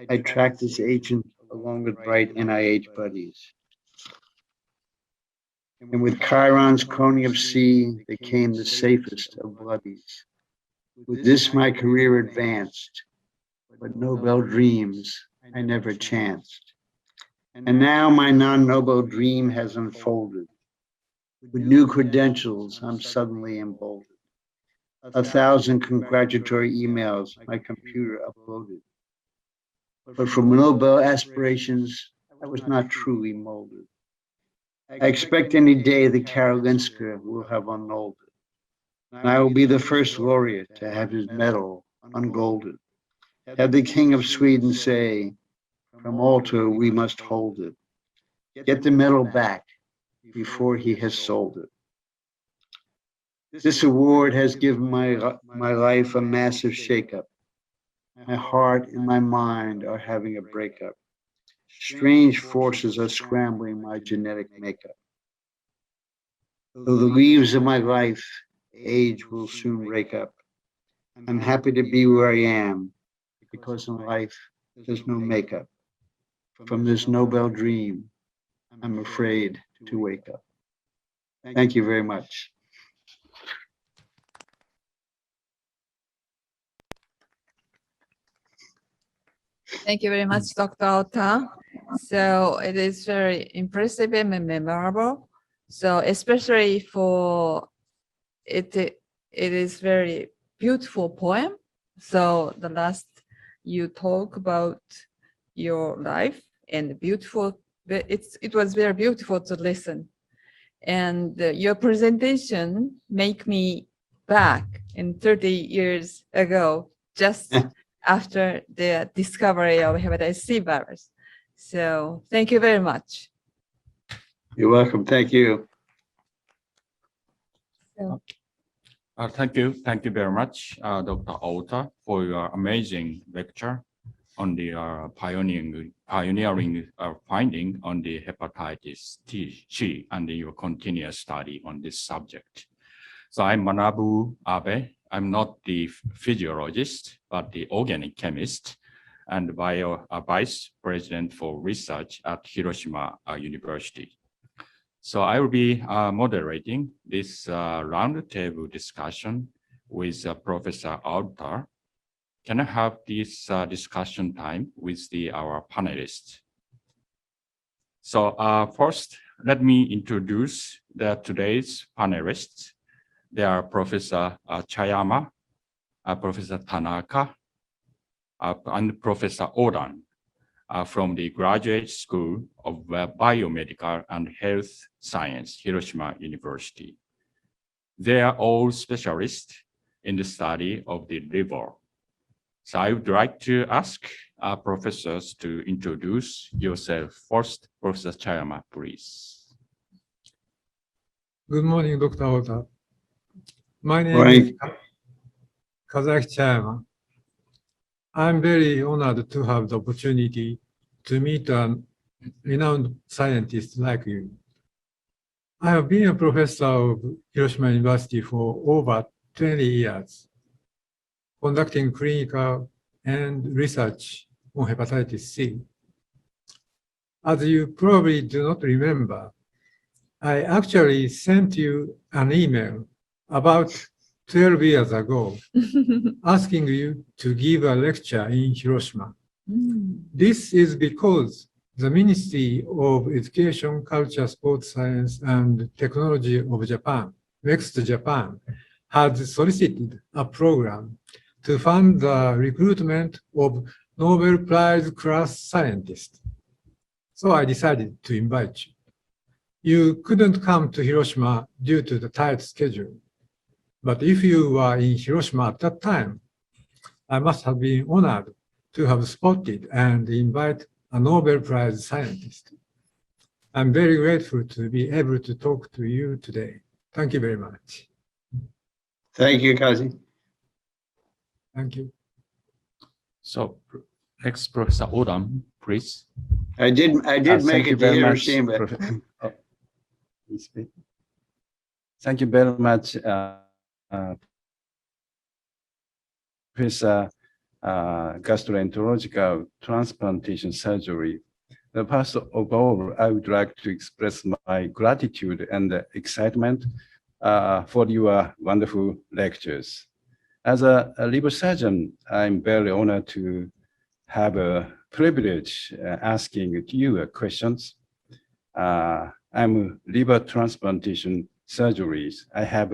I tracked this agent along with bright NIH buddies. And with Chiron's coning of C, they came the safest of bloodies. With this, my career advanced, but Nobel dreams I never chanced. And now my non-Nobel dream has unfolded. With new credentials, I'm suddenly emboldened. 1,000 congratulatory emails my computer uploaded. But from Nobel aspirations, I was not truly molded. I expect any day the Karolinska will have unmolded. And I will be the first laureate to have his medal ungolded. Have the King of Sweden say, from Malta we must hold it. Get the medal back before he has sold it. This award has given my life a massive shakeup. My heart and my mind are having a breakup. Strange forces are scrambling my genetic makeup. Though the leaves of my life, age will soon rake up. I'm happy to be where I am, because in life there's no makeup. From this Nobel dream, I'm afraid to wake up. Thank you very much. Thank you very much, Dr. Ota. So it is very impressive and memorable. So especially for it is very beautiful poem. So the last you talk about your life and beautiful. It was very beautiful to listen, and your presentation make me back in 30 years ago, just after the discovery of hepatitis C virus. So thank you very much. You're welcome. Thank you. So, Thank you very much, Dr. Ota, for your amazing lecture on the pioneering finding on the hepatitis C and your continuous study on this subject. So I'm Manabu Abe. I'm not the physiologist, but the organic chemist and vice president for research at Hiroshima University. So I will be moderating this roundtable discussion with Professor Ota. Can I have this discussion time with our panelists? So first, let me introduce today's panelists. They are Professor Chayama, Professor Tanaka, and Professor Odan from the Graduate School of Biomedical and Health Science, Hiroshima University. They are all specialists in the study of the liver. So I would like to ask our professors to introduce yourself. First, Professor Chayama, please. Good morning, Dr. Ota. My name is Kazaki Chayama. I'm very honored to have the opportunity to meet a renowned scientist like you. I have been a professor of Hiroshima University for over 20 years, conducting clinical and research on hepatitis C. As you probably do not remember, I actually sent you an email about 12 years ago, asking you to give a lecture in Hiroshima. This is because the Ministry of Education, Culture, Sports, Science, and Technology of Japan, Next Japan, has solicited a program to fund the recruitment of Nobel Prize class scientists. So I decided to invite you. You couldn't come to Hiroshima due to the tight schedule. But if you were in Hiroshima at that time, I must have been honored to have spotted and invite a Nobel Prize scientist. I'm very grateful to be able to talk to you today. Thank you very much. Thank you, Kazi. Thank you. So next, Professor Odan, please. I did make it to Hiroshima. Thank you very much, Professor Gastroenterological Transplantation Surgery. First of all, I would like to express my gratitude and excitement for your wonderful lectures. As a liver surgeon, I'm very honored to have a privilege asking you questions. I'm liver transplantation surgeries. I have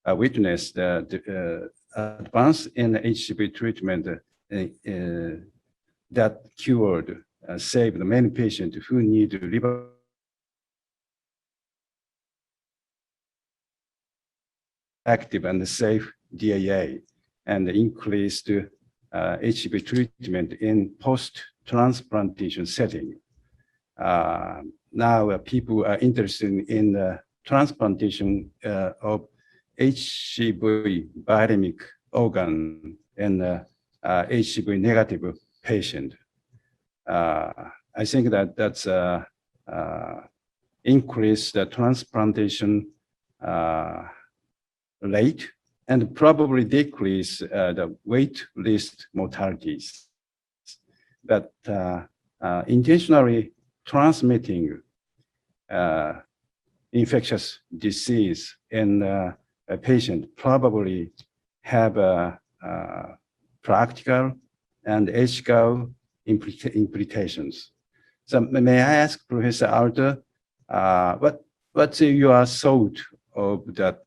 witnessed the advance in HCV treatment that cured, saved many patients who need liver active and safe DAA, and increased HCV treatment in post-transplantation setting. Now people are interested in the transplantation of HCV viremic organ in HCV negative patient. I think that's increase the transplantation rate and probably decrease the wait list mortalities. But intentionally transmitting infectious disease in a patient probably have practical and ethical implications. So may I ask Professor Alter, what's your thought of that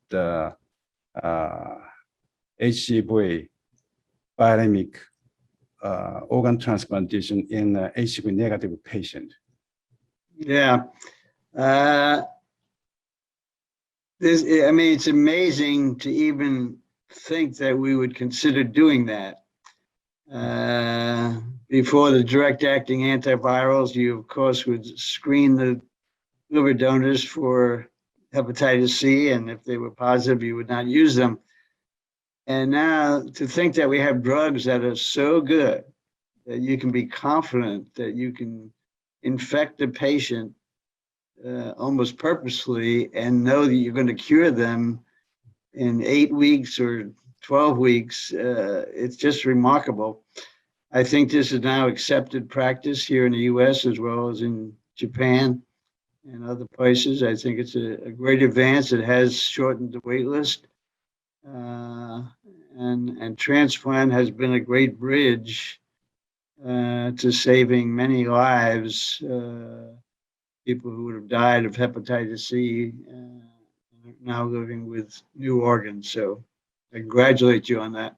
HCV viremic organ transplantation in HCV negative patient? Yeah. I mean, it's amazing to even think that we would consider doing that. Before the direct-acting antivirals, you, of course, would screen the liver donors for hepatitis C, and if they were positive, you would not use them. And now to think that we have drugs that are so good that you can be confident that you can infect a patient almost purposely and know that you're going to cure them in 8 weeks or 12 weeks, it's just remarkable. I think this is now accepted practice here in the US as well as in Japan and other places. I think it's a great advance. It has shortened the wait list. And transplant has been a great bridge to saving many lives. People who would have died of hepatitis C are now living with new organs. So I congratulate you on that.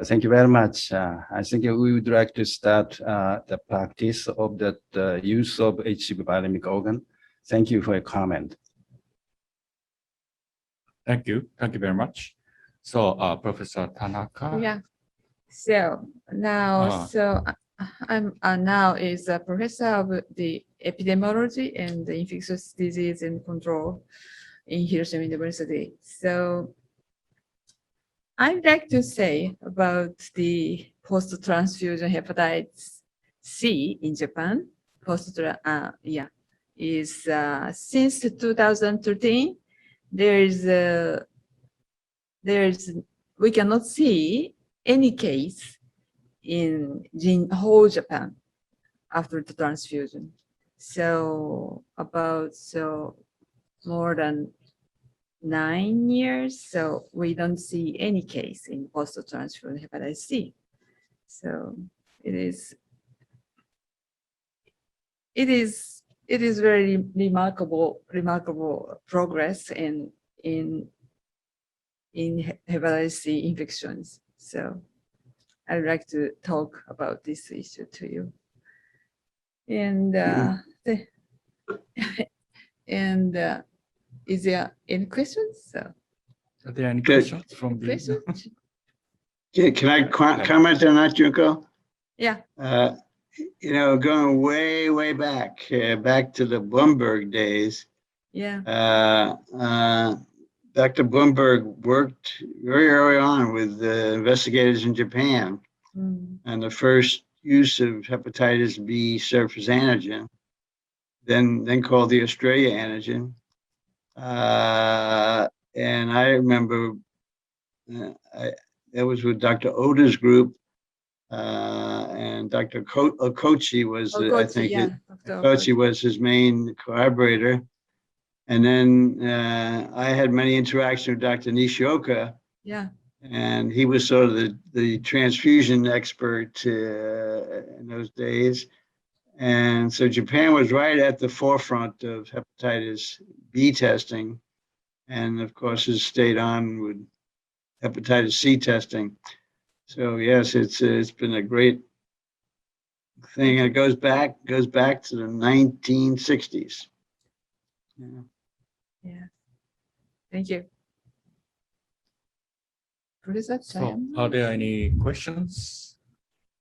Thank you very much. I think we would like to start the practice of the use of HCV viremic organ. Thank you for your comment. Thank you. Thank you very much. So, Professor Tanaka. Yeah. So now, I'm now is a professor of the epidemiology and the infectious disease and control in Hiroshima University. So I'd like to say about the post-transfusion hepatitis C in Japan. Since 2013, we cannot see any case in whole Japan after the transfusion. So more than 9 years, so we don't see any case in post-transfusion hepatitis C. So it is very remarkable progress in hepatitis C infections. So I'd like to talk about this issue to you. And is there any questions? So, Are there any questions from the questions? Can I comment on that, Junko? Yeah. You know, going way back, back to the Bloomberg days. Yeah. Dr. Bloomberg worked very early on with investigators in Japan, and the first use of hepatitis B surface antigen, then called the Australia antigen. And I remember that was with Dr. Oda's group, and Dr. Okochi was, I think, Okochi was his main collaborator. And then I had many interactions with Dr. Nishioka. Yeah. And he was sort of the transfusion expert in those days. And so Japan was right at the forefront of hepatitis B testing. And of course, has stayed on with hepatitis C testing. So yes, it's been a great thing. It goes back to the 1960s. Yeah. Yeah. Thank you. So are there any questions?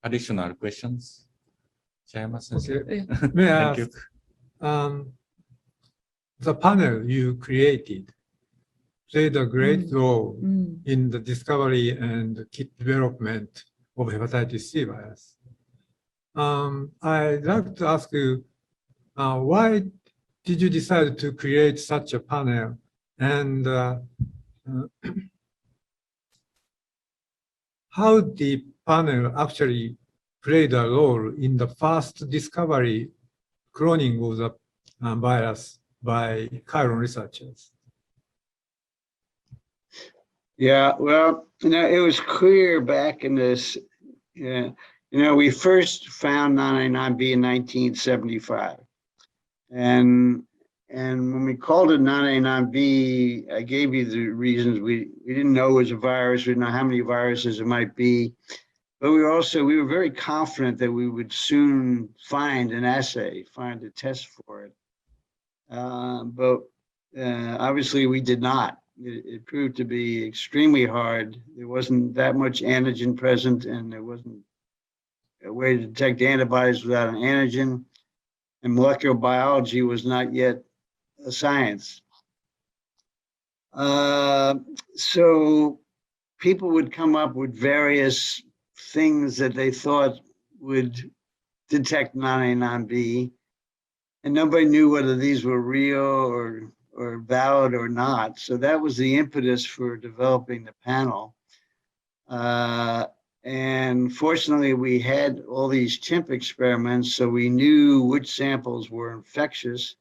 Additional questions? Okay. May I Thank ask, you. the panel you created played a great role in the discovery and kit development of hepatitis C virus. I'd like to ask you, why did you decide to create such a panel? And how the panel actually played a role in the first discovery cloning of the virus by Chiron researchers? Yeah, well, it was clear back in this, we first found 999B in 1975. And when we called it 999B, I gave you the reasons. We didn't know it was a virus. We didn't know how many viruses it might be. But we were very confident that we would soon find an assay, find a test for it. But obviously we did not. It proved to be extremely hard. There wasn't that much antigen present, and there wasn't a way to detect antibodies without an antigen. And molecular biology was not yet a science. So people would come up with various things that they thought would detect 999B, and nobody knew whether these were real or valid or not. So that was the impetus for developing the panel. And fortunately, we had all these chimp experiments, so we knew which samples were infectious.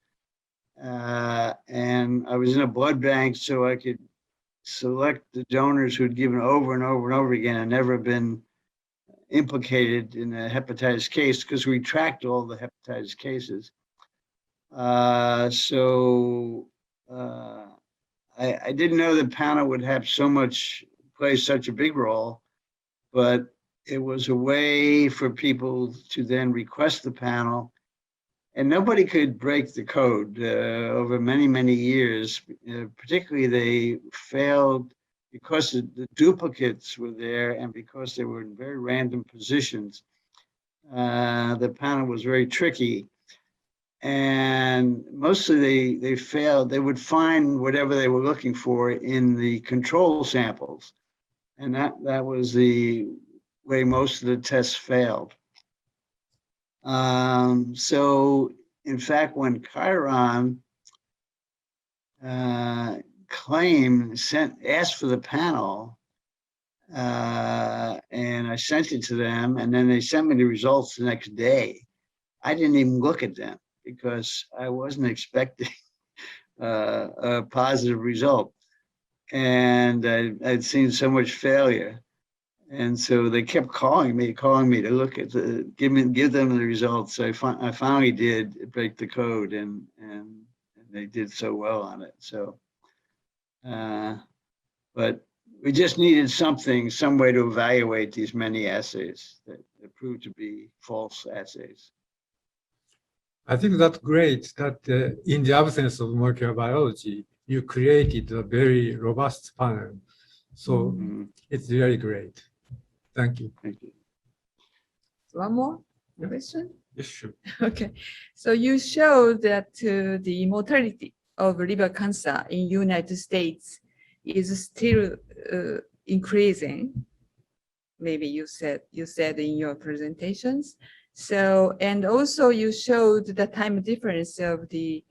And I was in a blood bank, so I could select the donors who had given over and over and over again and never been implicated in a hepatitis case, because we tracked all the hepatitis cases. I didn't know the panel would have play such a big role, but it was a way for people to then request the panel, and nobody could break the code over many, many years. Particularly, they failed because the duplicates were there and because they were in very random positions. The panel was very tricky. And mostly they failed. They would find whatever they were looking for in the control samples. And that was the way most of the tests failed. So in fact, when Chiron asked for the panel, and I sent it to them, and then they sent me the results the next day, I didn't even look at them, because I wasn't expecting a positive result. And I'd seen so much failure. And so they kept calling me to look at give them the results. So I finally did break the code, and they did so well on it. So, but we just needed some way to evaluate these many assays that proved to be false assays. I think that's great that in the absence of molecular biology, you created a very robust panel. So it's really great. Thank you. Thank you. One more question? Yes, sure. Okay. So you showed that the mortality of liver cancer in United States is still increasing. Maybe you said in your presentations. So, and also you showed the time difference of the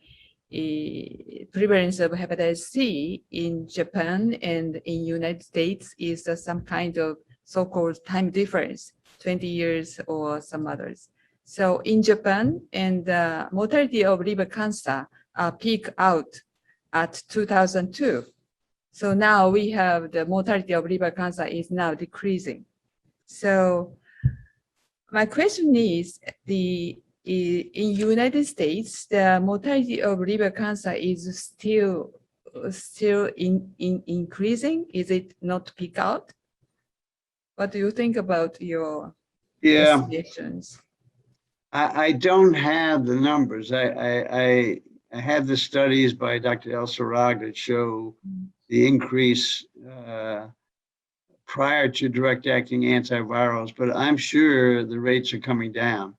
prevalence of hepatitis C in Japan and in United States is some kind of so-called time difference, 20 years or some others. So in Japan, and the mortality of liver cancer peaked out at 2002. So now we have the mortality of liver cancer is now decreasing. So my question is, in United States, the mortality of liver cancer is still increasing. Is it not peak out? What do you think about your estimations? I don't have the numbers. I have the studies by Dr. El Sarag that show the increase prior to direct-acting antivirals, but I'm sure the rates are coming down.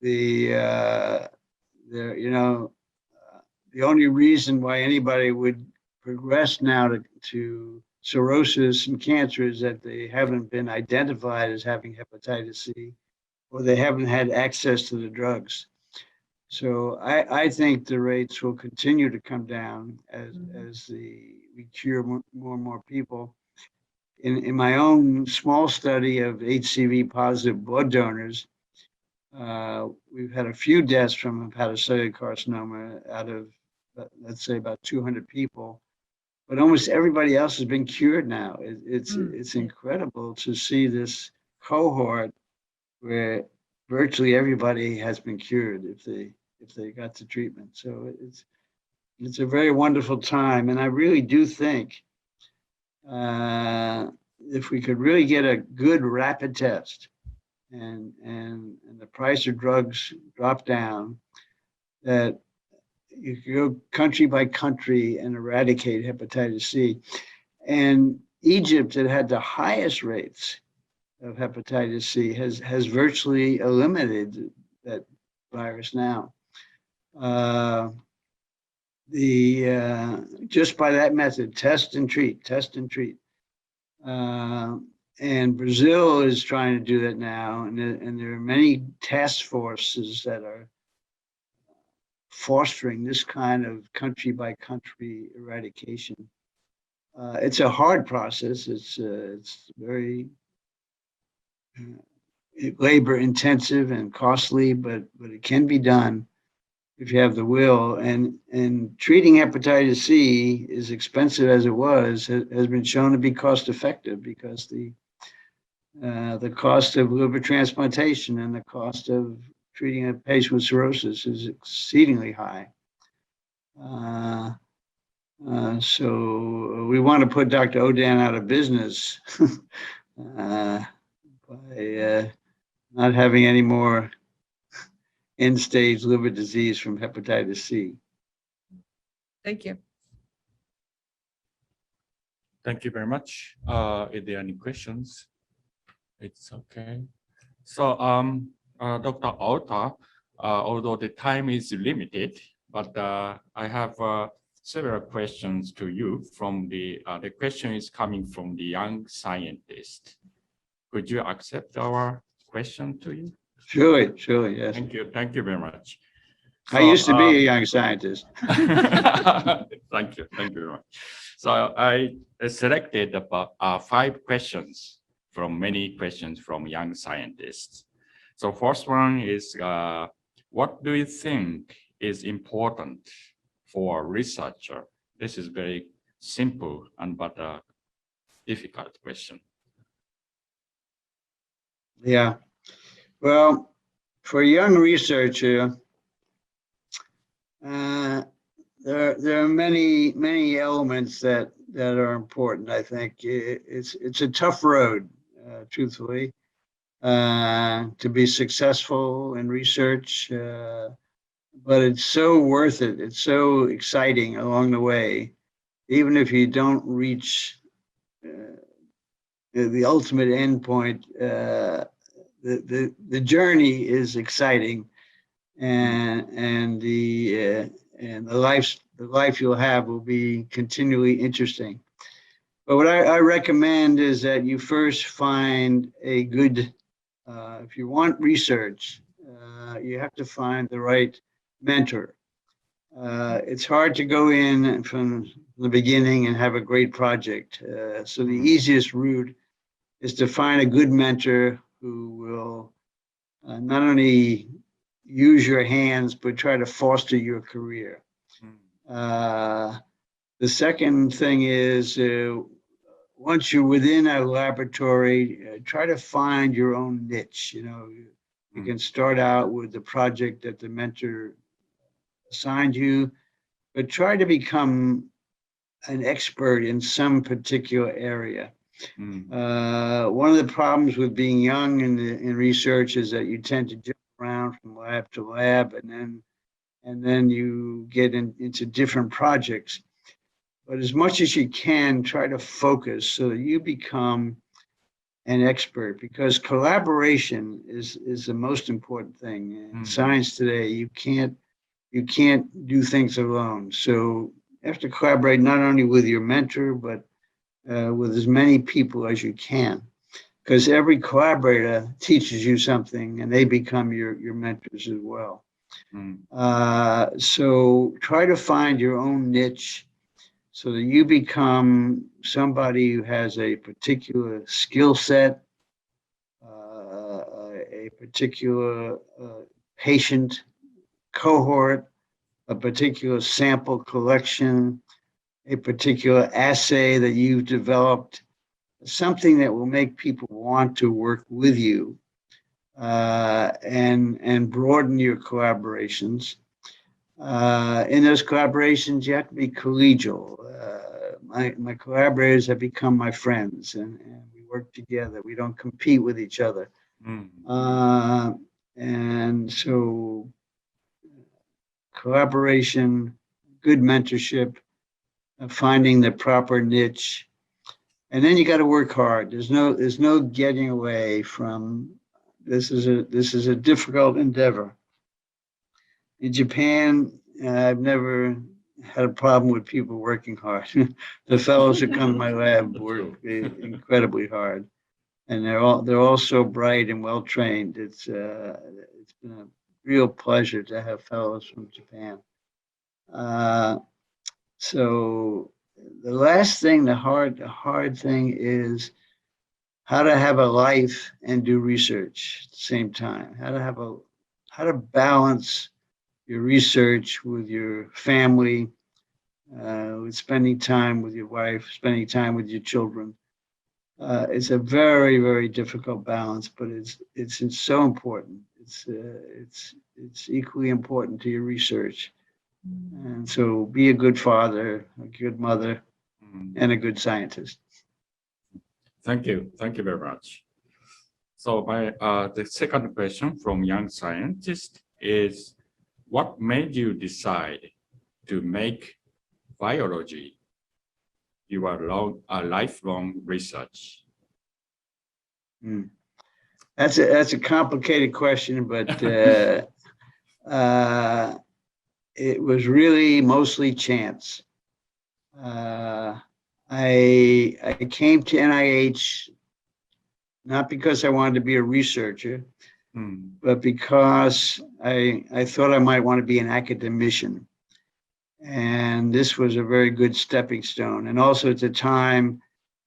The only reason why anybody would progress now to cirrhosis and cancer is that they haven't been identified as having hepatitis C, or they haven't had access to the drugs. So I think the rates will continue to come down as we cure more and more people. In my own small study of HCV positive blood donors, we've had a few deaths from hepatocellular carcinoma out of, let's say, about 200 people. But almost everybody else has been cured now. It's incredible to see this cohort where virtually everybody has been cured if they got the treatment. So it's a very wonderful time, and I really do think if we could really get a good rapid test and the price of drugs drop down, that you could go country by country and eradicate hepatitis C. And Egypt, that had the highest rates of hepatitis C, has virtually eliminated that virus now. Just by that method, test and treat. And Brazil is trying to do that now, and there are many task forces that are fostering this kind of country by country eradication. It's a hard process. It's very labor intensive and costly, but it can be done if you have the will. And treating hepatitis C, as expensive as it was, has been shown to be cost effective, because the cost of liver transplantation and the cost of treating a patient with cirrhosis is exceedingly high. So we want to put Dr. Odan out of business by not having any more end-stage liver disease from hepatitis C. Thank you. Thank you very much. Is there any questions? It's okay. So, Dr. Ota, although the time is limited, but I have several questions to you. From the question is coming from the young scientist. Could you accept our question to you? Surely, yes. Thank you very much. So, I used to be a young scientist. Thank you very much. So I selected about 5 questions from many questions from young scientists. So first one is, what do you think is important for a researcher? This is very simple but a difficult question. Yeah. Well, for a young researcher, there are many elements that are important. I think it's a tough road, truthfully, to be successful in research, but it's so worth it. It's so exciting along the way, even if you don't reach the ultimate endpoint. The journey is exciting, and the life you'll have will be continually interesting. But what I recommend is that you first find a good, if you want research, you have to find the right mentor. It's hard to go in from the beginning and have a great project. So the easiest route is to find a good mentor who will not only use your hands, but try to foster your career. The second thing is, once you're within a laboratory, try to find your own niche. You know, you can start out with the project that the mentor assigned you, but try to become an expert in some particular area. One of the problems with being young in research is that you tend to jump around from lab to lab, and then you get into different projects. But as much as you can, try to focus so that you become an expert, because collaboration is the most important thing. In science today, you can't do things alone. So you have to collaborate not only with your mentor, but with as many people as you can, because every collaborator teaches you something and they become your mentors as well. So try to find your own niche so that you become somebody who has a particular skill set, a particular patient cohort, a particular sample collection, a particular assay that you've developed, something that will make people want to work with you, and broaden your collaborations. In those collaborations, you have to be collegial. My collaborators have become my friends, and we work together. We don't compete with each other. And so collaboration, good mentorship, finding the proper niche, and then you got to work hard. There's no getting away from this. Is a difficult endeavor. In Japan, I've never had a problem with people working hard. The fellows who come to my lab work incredibly hard, and they're all so bright and well trained. It's been a real pleasure to have fellows from Japan. So the last thing, the hard thing is how to have a life and do research at the same time. How to balance your research with your family, with spending time with your wife, spending time with your children. It's a very, very difficult balance, but it's so important. It's equally important to your research. And so be a good father, a good mother, and a good scientist. Thank you. Thank you very much. So the second question from young scientist is, what made you decide to make biology your lifelong research? That's a complicated question, but it was really mostly chance. I came to NIH not because I wanted to be a researcher, but because I thought I might want to be an academician. And this was a very good stepping stone. And also at the time,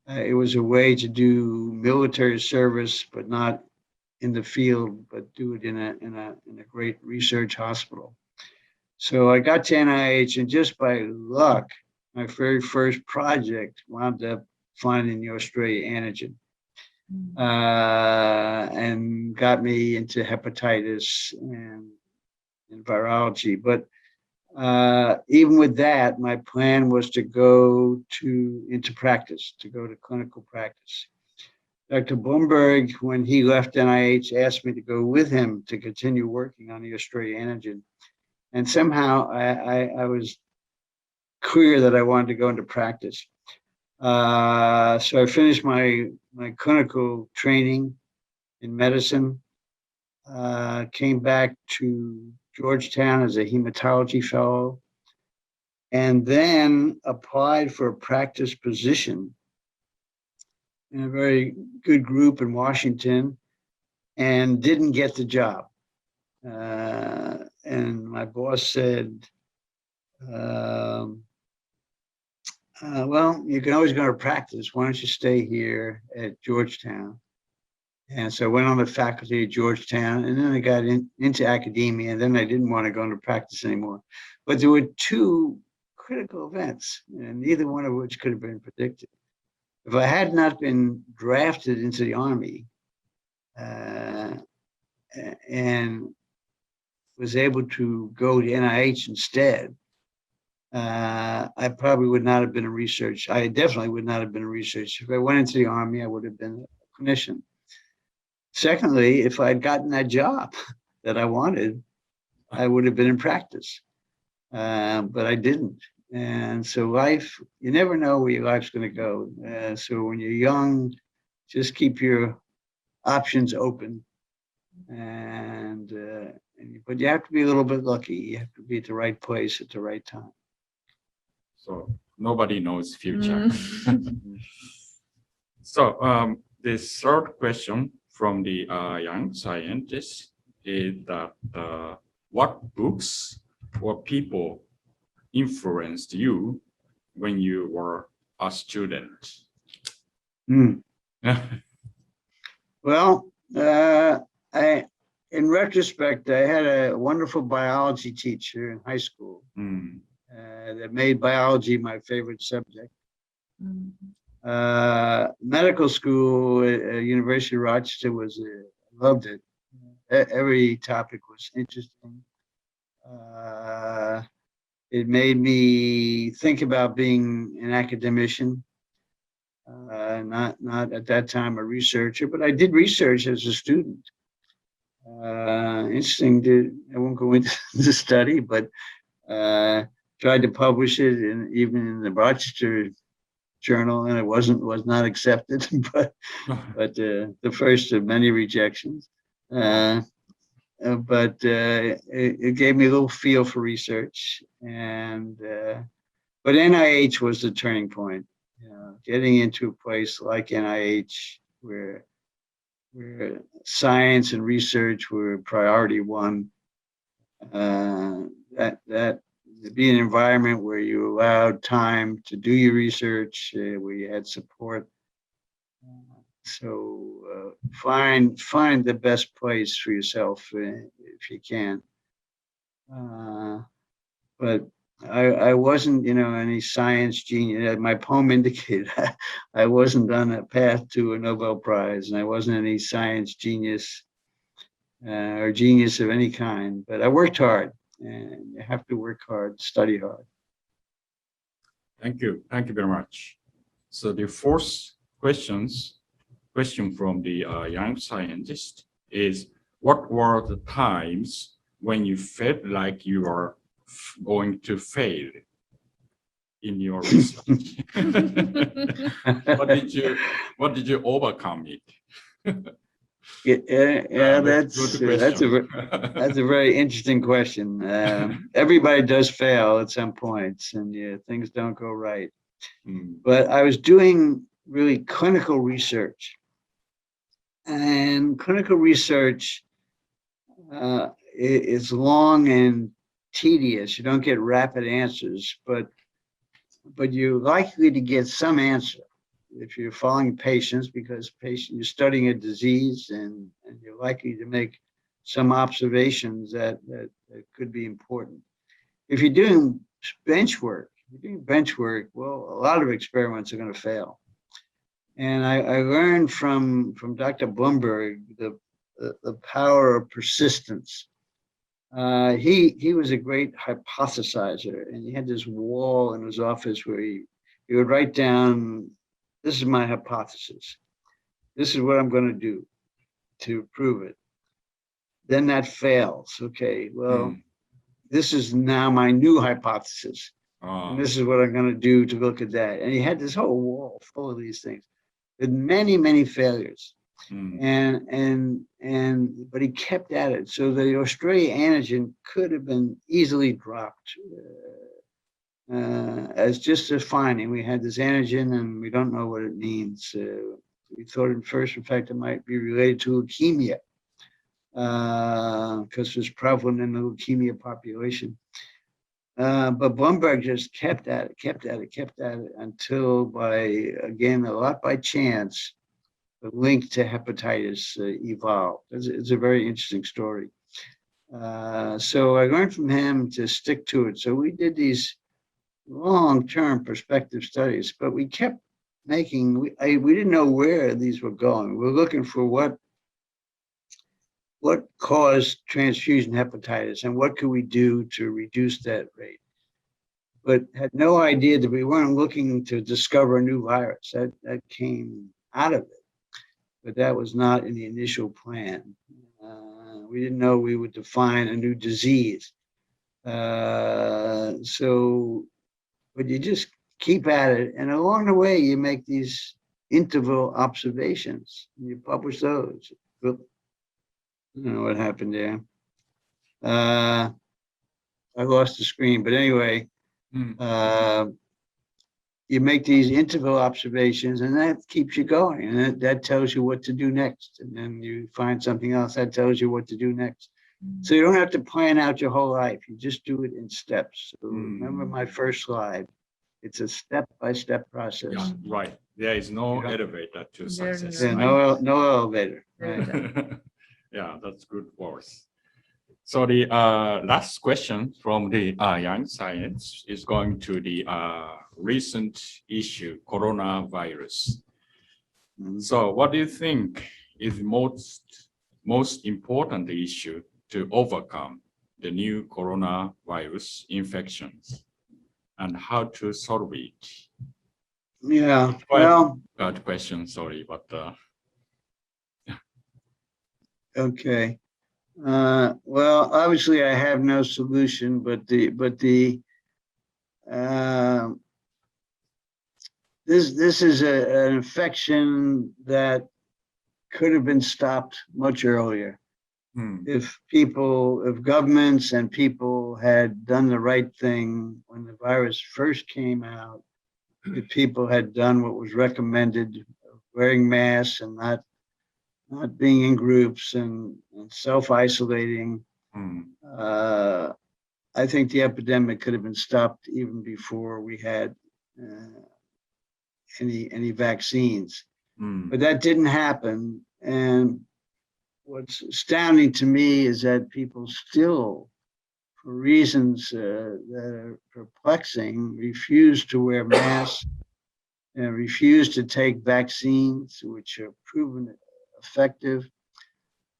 it was a way to do military service, but not in the field, but do it in a great research hospital. So I got to NIH, and just by luck, my very first project wound up finding the Australia antigen, and got me into hepatitis and virology. But even with that, my plan was to go into practice, to go to clinical practice. Dr. Bloomberg, when he left NIH, asked me to go with him to continue working on the Australia antigen. And somehow I was clear that I wanted to go into practice. So I finished my clinical training in medicine, came back to Georgetown as a hematology fellow, and then applied for a practice position in a very good group in Washington, and didn't get the job. And my boss said, well, you can always go to practice. Why don't you stay here at Georgetown? And so I went on the faculty at Georgetown, and then I got into academia, and then I didn't want to go into practice anymore. But there were two critical events, and neither one of which could have been predicted. If I had not been drafted into the Army and was able to go to NIH instead, I probably would not have been a researcher. I definitely would not have been a researcher. If I went into the Army, I would have been a clinician. Secondly, if I'd gotten that job that I wanted, I would have been in practice. But I didn't. And so life, you never know where your life's going to go. So when you're young, just keep your options open. But you have to be a little bit lucky. You have to be at the right place at the right time. So nobody knows future. So the third question from the young scientist is that what books or people influenced you when you were a student? Well, in retrospect, I had a wonderful biology teacher in high school that made biology my favorite subject. Medical school at University of Rochester loved it. Every topic was interesting. It made me think about being an academician, not at that time a researcher, but I did research as a student. Interesting. I won't go into the study, but tried to publish it even in the Rochester Journal, and it was not accepted. but the first of many rejections. But it gave me a little feel for research, but NIH was the turning point. Getting into a place like NIH where science and research were priority one. That to be an environment where you allowed time to do your research, where you had support. So find the best place for yourself if you can. But I wasn't, any science genius. My poem indicated I wasn't on a path to a Nobel Prize, and I wasn't any science genius or genius of any kind. But I worked hard, and you have to work hard, study hard. Thank you very much. So the fourth question from the young scientist is: what were the times when you felt like you are going to fail in your research? What did you overcome it? That's a very interesting question. Everybody does fail at some points, and things don't go right. But I was doing really clinical research, and clinical research is long and tedious. You don't get rapid answers, but you're likely to get some answer if you're following patients, because you're studying a disease, and you're likely to make some observations that could be important. If you're doing bench work, well, a lot of experiments are going to fail. And I learned from Dr. Blumberg the power of persistence. He was a great hypothesizer, and he had this wall in his office where he would write down, this is my hypothesis. This is what I'm going to do to prove it. Then that fails. Okay, well, this is now my new hypothesis. And this is what I'm going to do to look at that. And he had this whole wall full of these things with many, many failures. But he kept at it. So the Australia antigen could have been easily dropped as just a finding. We had this antigen and we don't know what it means. We thought at first, in fact, it might be related to leukemia because it's prevalent in the leukemia population. But Blumberg just kept at it until again, a lot by chance, the link to hepatitis evolved. It's a very interesting story. So I learned from him to stick to it. So we did these long-term perspective studies, but we kept making, we didn't know where these were going. We were looking for what caused transfusion hepatitis and what could we do to reduce that rate. But had no idea that we weren't looking to discover a new virus. That came out of it, but that was not in the initial plan. We didn't know we would define a new disease. But you just keep at it, and along the way you make these interval observations and you publish those. I don't know what happened there. I lost the screen, but anyway, you make these interval observations and that keeps you going, and that tells you what to do next. And then you find something else that tells you what to do next. So you don't have to plan out your whole life. You just do it in steps. So remember my first slide. It's a step-by-step process. Yeah, right. There is no elevator to success. Yeah, right? no elevator. Right. Yeah, that's good words. So the last question from the Young Science is going to the recent issue, coronavirus. So what do you think is the most important issue to overcome the new coronavirus infections and how to solve it? Yeah, well, bad question, sorry, but okay. Well, obviously I have no solution, but this is an infection that could have been stopped much earlier. If governments and people had done the right thing when the virus first came out, if people had done what was recommended, wearing masks and not being in groups and self-isolating, I think the epidemic could have been stopped even before we had any vaccines. But that didn't happen. And what's astounding to me is that people still, for reasons that are perplexing, refuse to wear masks and refuse to take vaccines, which are proven effective.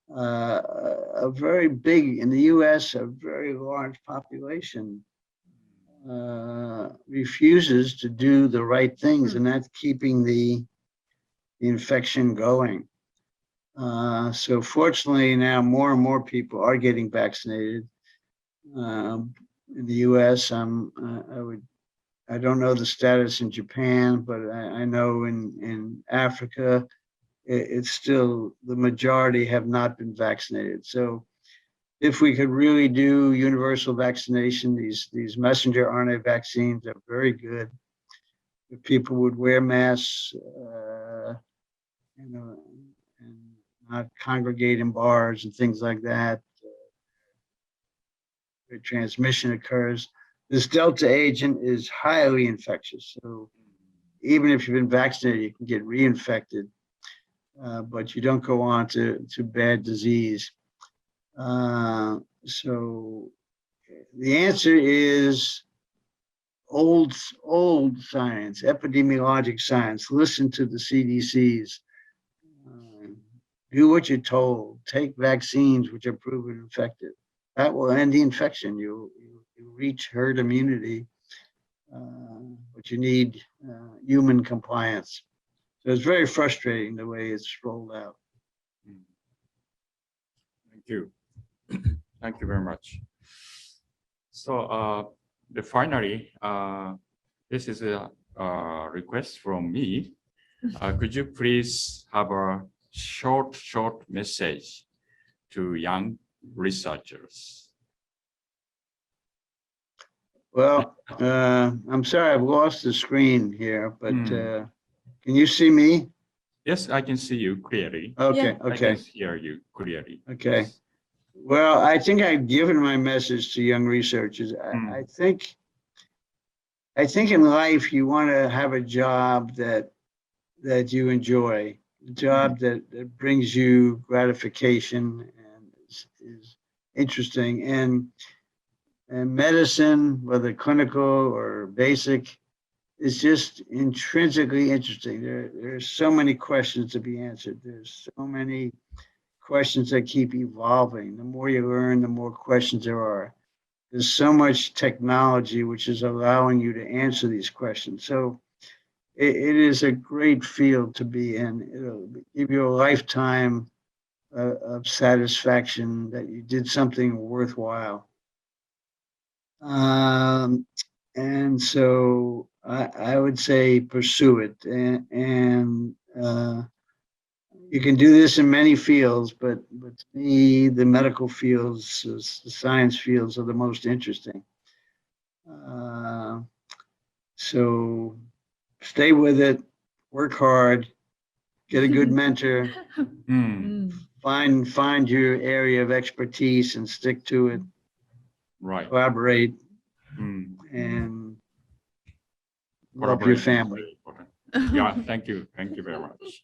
A very big, in the US, a very large population refuses to do the right things, and that's keeping the infection going. So fortunately now more and more people are getting vaccinated. In the US, I don't know the status in Japan, but I know in Africa, it's still, the majority have not been vaccinated. So if we could really do universal vaccination, these messenger RNA vaccines are very good. If people would wear masks, and not congregate in bars and things like that, where transmission occurs. This Delta agent is highly infectious. So even if you've been vaccinated, you can get reinfected, but you don't go on to bad disease. So the answer is old science, epidemiologic science. Listen to the CDCs. Do what you're told. Take vaccines which are proven effective. That will end the infection. You reach herd immunity, but you need human compliance. So it's very frustrating the way it's rolled out. Thank you. Thank you very much. So finally, this is a request from me. Could you please have a short message to young researchers? Well, I'm sorry, I've lost the screen here, but can you see me? Yes, I can see you clearly. Okay, Yeah. okay. I can hear you clearly. Okay. Well, I think I've given my message to young researchers. I think in life you want to have a job that you enjoy, a job that brings you gratification and is interesting. And medicine, whether clinical or basic, is just intrinsically interesting. There's so many questions to be answered. There's so many questions that keep evolving. The more you learn, the more questions there are. There's so much technology which is allowing you to answer these questions. So it is a great field to be in. It'll give you a lifetime of satisfaction that you did something worthwhile. And so I would say pursue it. And you can do this in many fields, but to me, the medical fields, the science fields are the most interesting. So stay with it, work hard, get a good mentor, find your area of expertise and stick to it. Right. Collaborate and love your family. Yeah, thank you very much.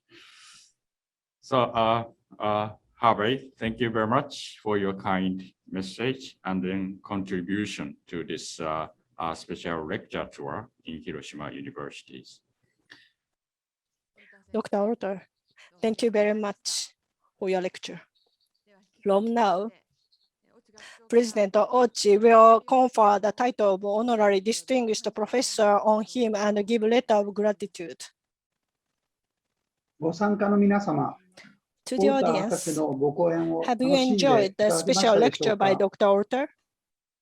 So, Harvey, thank you very much for your kind message and then contribution to this special lecture tour in Hiroshima universities. Dr. Orta, thank you very much for your lecture. From now, President Ochi will confer the title of Honorary Distinguished Professor on him and give letter of gratitude. To the audience, have you enjoyed the special lecture by Dr. Orta?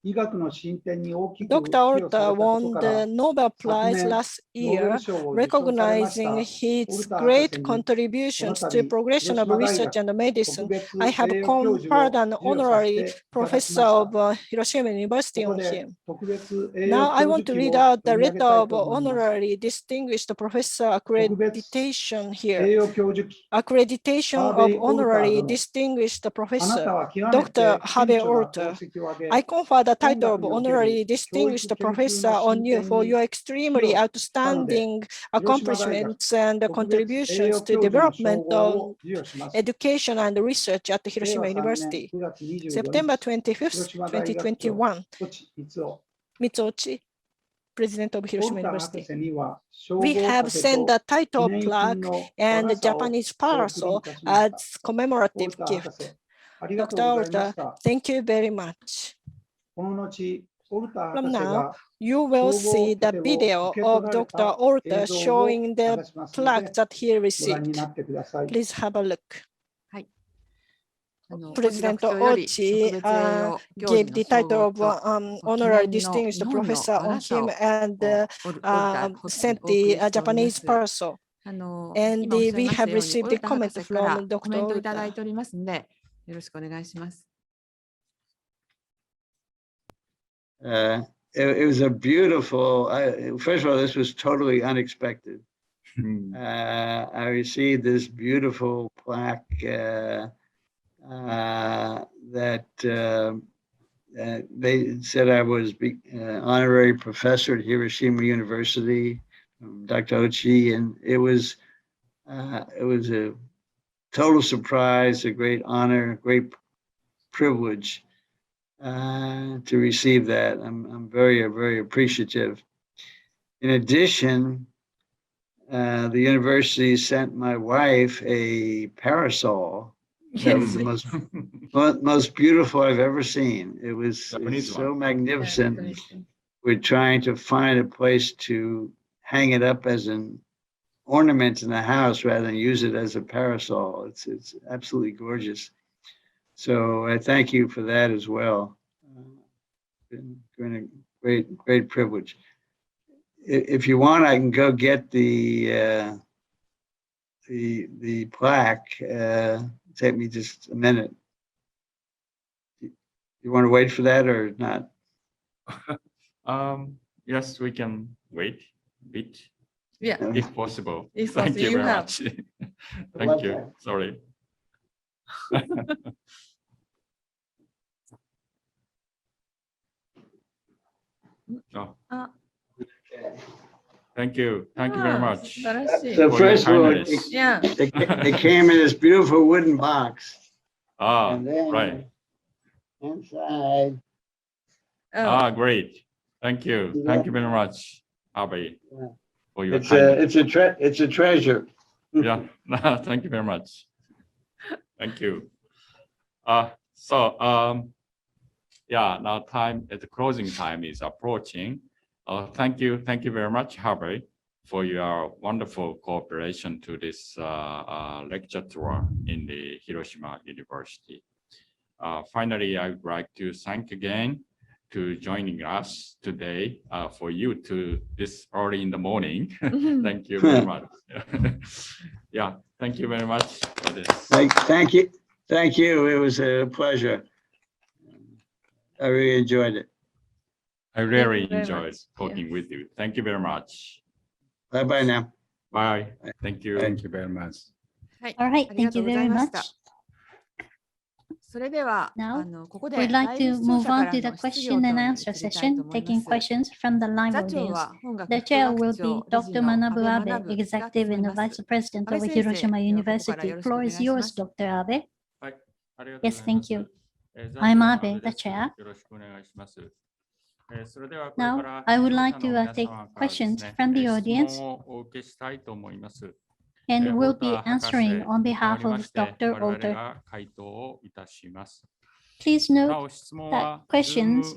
Dr. Orta won the Nobel Prize last year, recognizing his great contributions to progression of research and medicine. I have conferred an honorary professor of Hiroshima University on him. Now I want to read out the letter of honorary distinguished professor accreditation here. Accreditation of honorary distinguished professor, Dr. Hcv Rna. I confer the title of honorary distinguished professor on you for your extremely outstanding accomplishments and contributions to development of education and research at Hiroshima University. September 25th, 2021. Mitsuochi, President of Hiroshima University. We have sent the title plaque and the Japanese parasol as commemorative gift. Dr. Orta, thank you very much. From now, you will see the video of Dr. Orta showing the plaque that he received. Please have a look. President Ochi gave the title of honorary distinguished professor on him and sent the Japanese parasol. And we have received a comment from Dr. Orta. It was a beautiful, first of all, this was totally unexpected. I received this beautiful plaque that they said I was honorary professor at Hiroshima University, Dr. Ochi, and it was a total surprise, a great honor, great privilege to receive that. I'm very, very appreciative. In addition, the university sent my wife a parasol. That was the most beautiful I've ever seen. It was so magnificent. We're trying to find a place to hang it up as an ornament in the house rather than use it as a parasol. It's absolutely gorgeous. So I thank you for that as well. Been a great privilege. If you want, I can go get the plaque. Take me just a minute. You want to wait for that or not? Yes, we can wait a bit. Yeah, if possible. If Thank you possible, very much. Thank you. Sorry. Oh. Thank you. Thank you very much. So first of all, Yeah. it came in this beautiful wooden box. And then right. Inside. Great. Thank you. Thank you very much, Harvey. for your It's a treasure. Yeah, thank you very much. Thank you. Yeah, now time at the closing time is approaching. Thank you very much, Harvey, for your wonderful cooperation to this lecture tour in the Hiroshima University. Finally, I would like to thank again to joining us today for you to this early in the morning. Thank you very much. Yeah, thank you very much for this. Thank you. Thank you. It was a pleasure. I really enjoyed it. I really enjoyed talking with you. Thank you very much. Bye-bye now. Bye. Thank you. Thank you very much. All right, thank you very much. Now, we'd like to move on to the question and answer session, taking questions from the live audience. The chair will be Dr. Manabu Abe, Executive and Vice President of Hiroshima University. Floor is yours, Dr. Abe. Yes, thank you. I'm Abe, the chair. Now, I would like to take questions from the audience, and will be answering on behalf of Dr. Ota. Please note that questions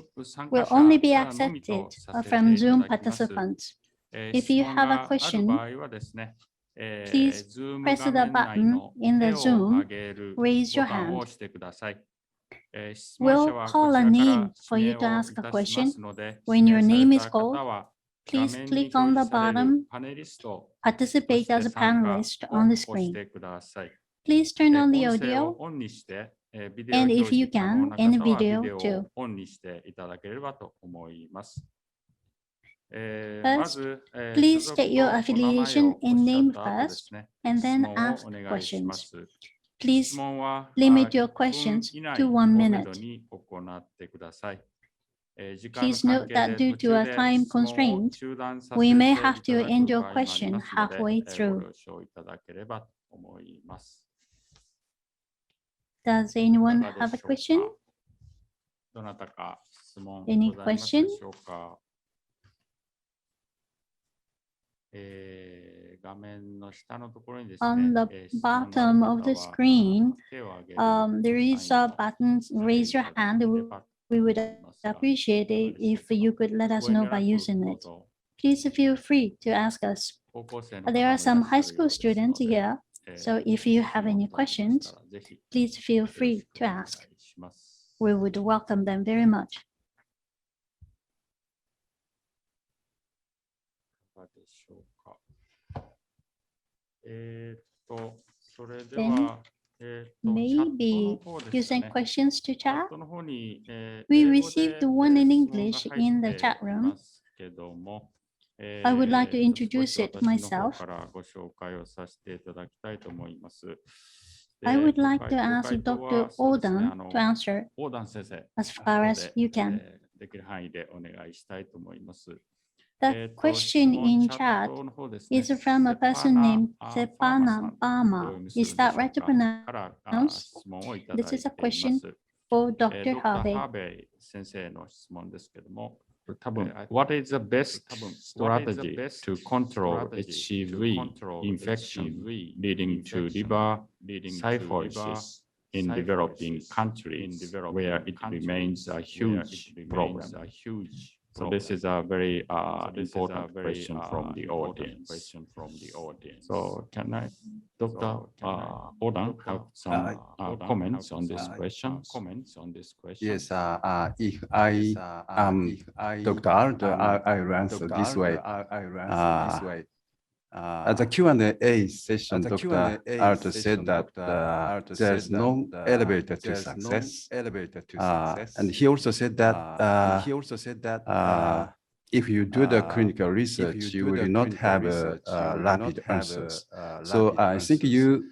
will only be accepted from Zoom participants. If you have a question, please press the button in the Zoom, raise your hand. We'll call a name for you to ask a question. When your name is called, please click on the bottom, participate as a panelist on the screen. Please turn on the audio, and if you can, and video too. First, please state your affiliation and name first, and then ask questions. Please limit your questions to 1 minute. Please note that due to a time constraint, we may have to end your question halfway through. Does anyone have a question? Any question? On the bottom of the screen, there is a button, raise your hand. We would appreciate it if you could let us know by using it. Please feel free to ask us. There are some high school students here, so if you have any questions, please feel free to ask. We would welcome them very much. Then maybe you send questions to chat. We received one in English in the chat room. I would like to introduce it myself. I would like to ask Dr. Oda to answer as far as you can. The question in chat is from a person named Sepana Bama. Is that right to pronounce? This is a question for Dr. Harvey. What is the best strategy to control HCV infection leading to liver cirrhosis in developing countries where it remains a huge problem? So this is a very important question from the audience. So can I, Dr. Oda, have some comments on this question? Yes, if I am Dr. Art, I will answer this way. At the Q&A session, Dr. Art said that there's no elevator to success. And he also said that if you do the clinical research, you will not have rapid answers. So I think you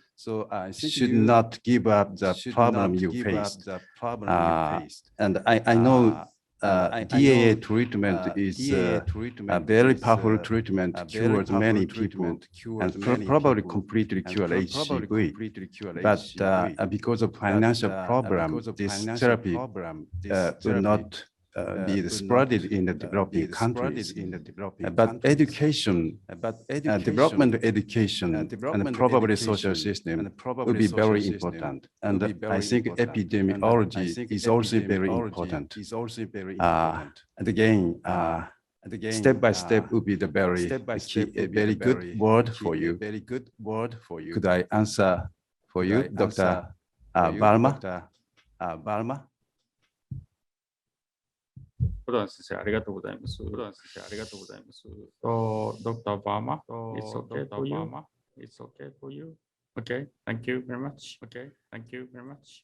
should not give up the problem you faced. And I know DAA treatment is a very powerful treatment cures many people and probably completely cure HCV. But because of financial problem, this therapy will not be spread in the developing countries. But education, development education, and probably social system will be very important. And I think epidemiology is also very important. And again, step by step will be the very good word for you. Could I answer for you, Dr. Balma? プロダン先生、ありがとうございます。Dr. Barma, it's okay for you. It's okay for you. Okay, thank you very much. Okay, thank you very much.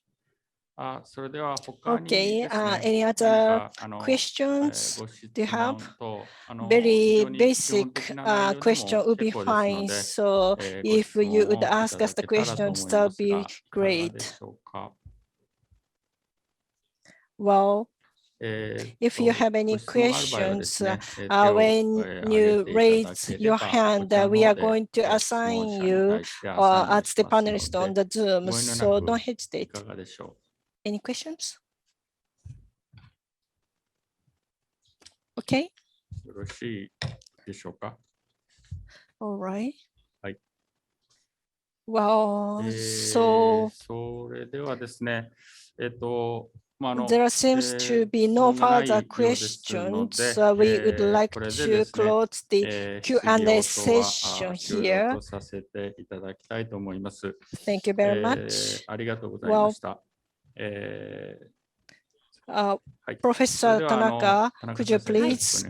それでは他にですね、 any other questions do you have? Very basic question would be fine. So if you would ask us the questions, that would be great. Well, if you have any questions, when you raise your hand, we are going to assign you as the panelist on the Zoom, so don't hesitate. Any questions? Okay. よろしいでしょうか? All right. はい。 Well, so それではですね、there seems to be no further questions. We would like to close the Q&A session here. Thank you very much. ありがとうございました。 Professor Tanaka, could you please?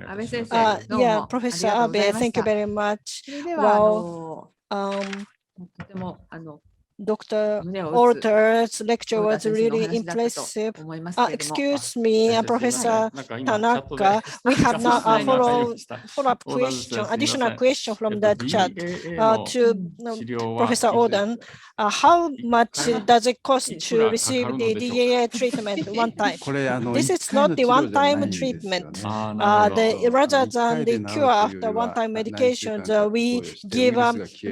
Yeah, Professor Abe, thank you very much. Well, Dr. Alter's lecture was really impressive. Excuse me, Professor Tanaka, we have now a follow-up question, additional question from the chat to Professor Oden. How much does it cost to receive the DAA treatment one time? This is not the one-time treatment. Rather than the cure after one-time medications, we give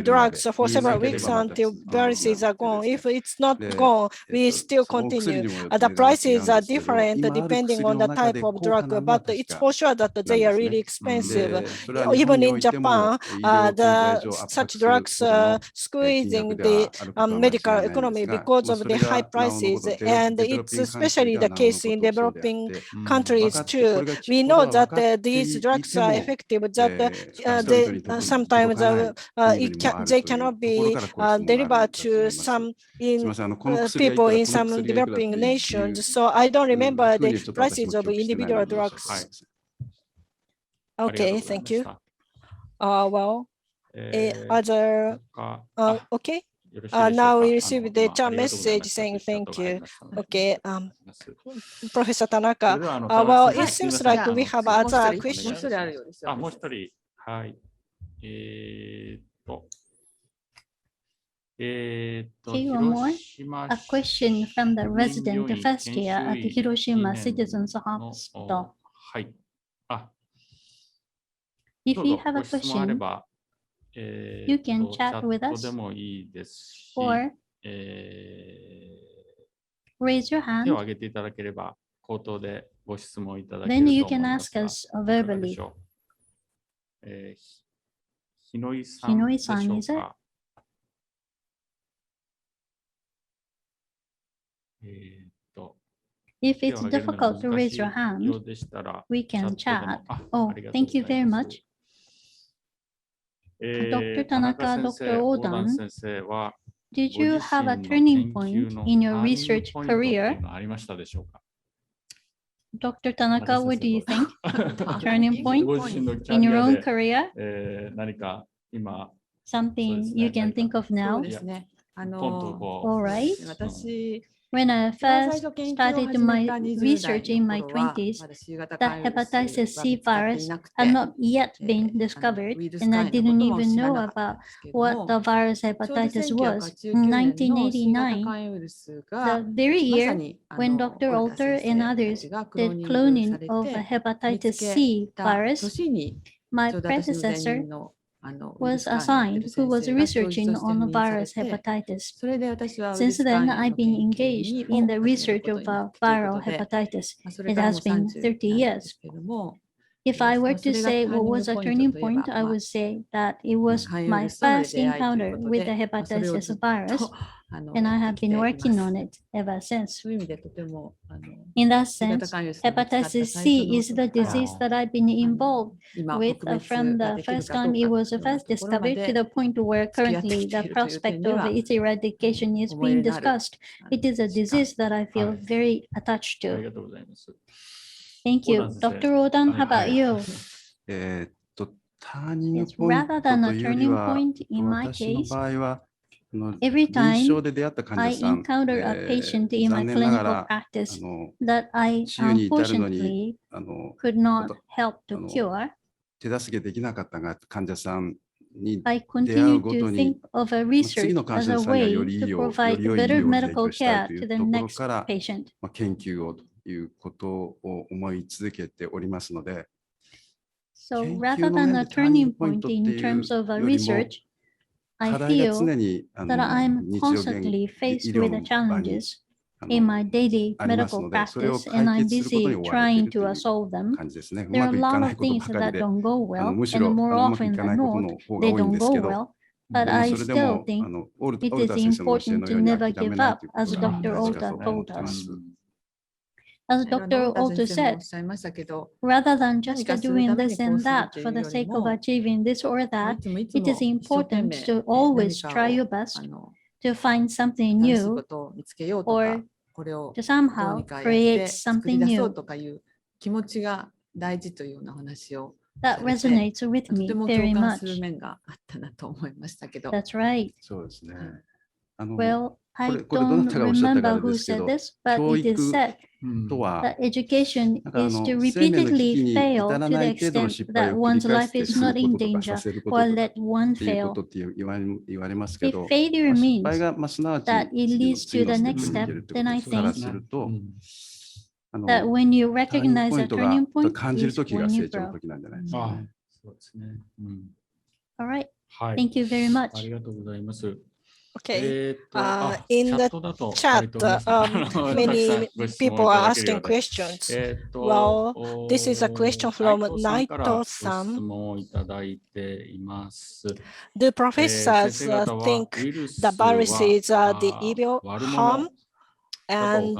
drugs for several weeks until viruses are gone. If it's not gone, we still continue. The prices are different depending on the type of drug, but it's for sure that they are really expensive. Even in Japan, such drugs are squeezing the medical economy because of the high prices, and it's especially the case in developing countries too. We know that these drugs are effective, that sometimes they cannot be delivered to some people in some developing nations. So I don't remember the prices of individual drugs. Okay, thank you. Well, other okay. Now we received the chat message saying thank you. Okay, Professor Tanaka. Well, it seems like we have other questions. もう一人、はい。Okay, one more. A question from the resident first year at the Hiroshima Citizens Hospital. If you have a question, you can chat with us or raise your hand. Then you can ask us verbally. Hinoi-san, is it? If it's difficult to raise your hand, we can chat. Oh, thank you very much. Dr. Tanaka, Dr. Oden, did you have a turning point in your research career? Dr. Tanaka, what do you think? Turning point in your own career? Something you can think of now? All right. When I first started my research in my 20s, the hepatitis C virus had not yet been discovered, and I didn't even know about what the virus hepatitis was. In 1989, the very year when Dr. Alter and others did cloning of a hepatitis C virus, my predecessor was assigned who was researching on the virus hepatitis. Since then, I've been engaged in the research of viral hepatitis. It has been 30 years. If I were to say what was a turning point, I would say that it was my first encounter with the hepatitis virus, and I have been working on it ever since. In that sense, hepatitis C is the disease that I've been involved with from the first time it was first discovered to the point where currently the prospect of its eradication is being discussed. It is a disease that I feel very attached to. Thank you. Dr. Odan, how about you? Yes, rather than a turning point in my case, every time I encounter a patient in my clinical practice that I unfortunately could not help to cure, I continue to think of a research as a way to provide better medical care to the next patient. So rather than a turning point in terms of a research, I feel that I'm constantly faced with the challenges in my daily medical practice, and I'm busy trying to solve them. There are a lot of things that don't go well, and more often than not, they don't go well. But I still think it is important to never give up, as Dr. Ota told us. As Dr. Ota said, rather than just doing this and that for the sake of achieving this or that, it is important to always try your best to find something new or to somehow create something new. That resonates with me very much. That's right. Well, I don't remember who said this, but it is said that education is to repeatedly fail to the extent that one's life is not in danger or let one fail. If failure means that it leads to the next step, then I think that when you recognize a turning point is when you grow. All right. Thank you very much. Okay, in the chat, many people are asking questions. Well, this is a question from Naito-san. Do professors think the viruses are the evil harm? And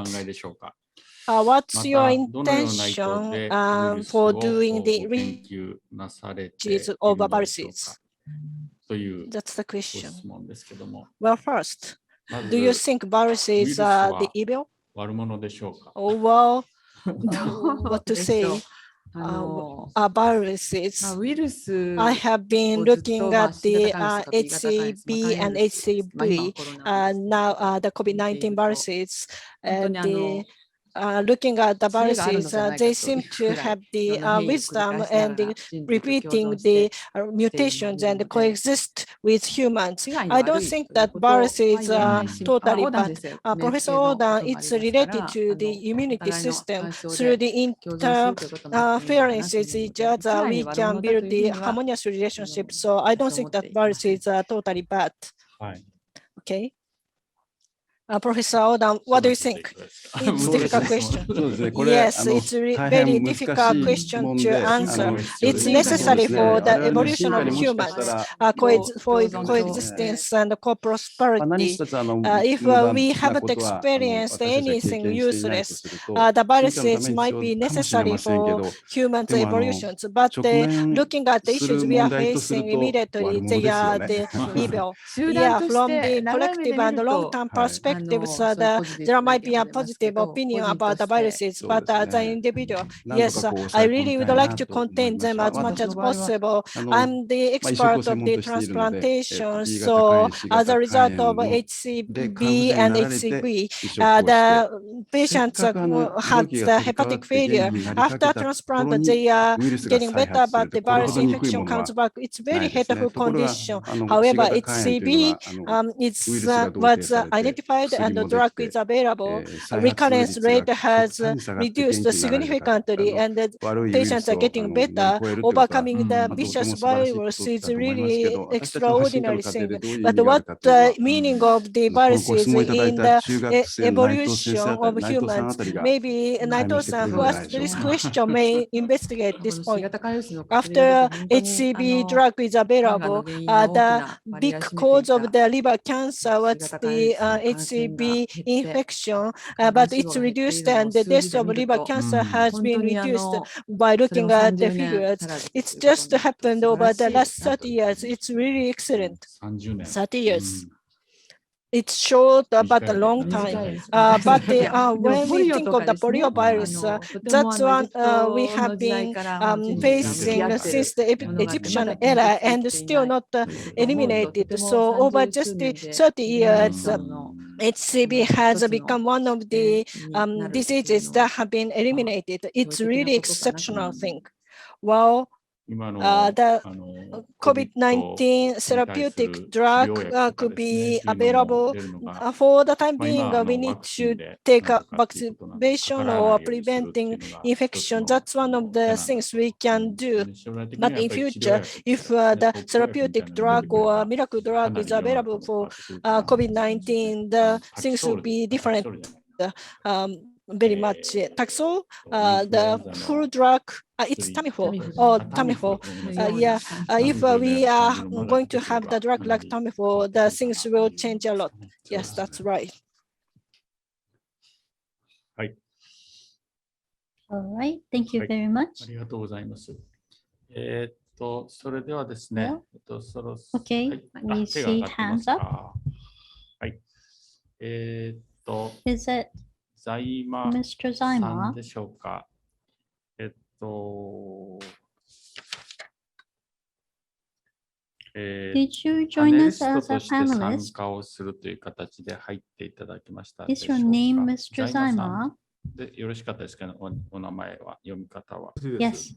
what's your intention for doing the research of viruses? That's the question. Well, first, do you think viruses are the evil? Oh, well, what to say? Viruses. I have been looking at the Hcv and Hcv, now the COVID-19 viruses, and looking at the viruses, they seem to have the wisdom and repeating the mutations and coexist with humans. I don't think that viruses are totally bad. Professor Oda, it's related to the immunity system. Through the interferences each other, we can build the harmonious relationship. So I don't think that viruses are totally bad. Okay. Professor Oda, what do you think? It's a difficult question. Yes, it's a very difficult question to answer. It's necessary for the evolution of humans, for coexistence and co-prosperity. If we haven't experienced anything useless, the viruses might be necessary for humans' evolutions. But looking at the issues we are facing immediately, they are the evil. Yeah, from the collective and long-term perspective, there might be a positive opinion about the viruses, but as an individual, yes, I really would like to contain them as much as possible. I'm the expert of the transplantation, so as a result of Hcv and Hcv, the patients had the hepatic failure. After transplant, they are getting better, but the virus infection comes back. It's very hateful condition. However, Hcv was identified tested and the drug is available, recurrence rate has reduced significantly, and the patients are getting better. Overcoming the vicious virus is really extraordinary thing. But what the meaning of the viruses in the evolution of humans? Maybe Naito-san, who asked this question, may investigate this point. After HCV drug is available, the big cause of the liver cancer was the HCV infection, but it's reduced, and the death of liver cancer has been reduced by looking at the figures. It's just happened over the last 30 years. It's really excellent. 30 years. It's short, but a long time. But when we think of the poliovirus, that's one we have been facing since the Egyptian era and still not eliminated. So over just the 30 years, HCV has become one of the diseases that have been eliminated. It's really exceptional thing. Well, the COVID-19 therapeutic drug could be available. For the time being, we need to take a vaccination or preventing infection. That's one of the things we can do. But in future, if the therapeutic drug or miracle drug is available for COVID-19, the things will be different. Very much. Taxol, the full drug, it's Tamiflu. Yeah, if we are going to have the drug like Tamiflu, the things will change a lot. Yes, that's right. All right, thank you very much. Okay, we see hands up. Is it Mr. Zaima? Did you join us as a panelist? Is your name Mr. Zaima? Yes.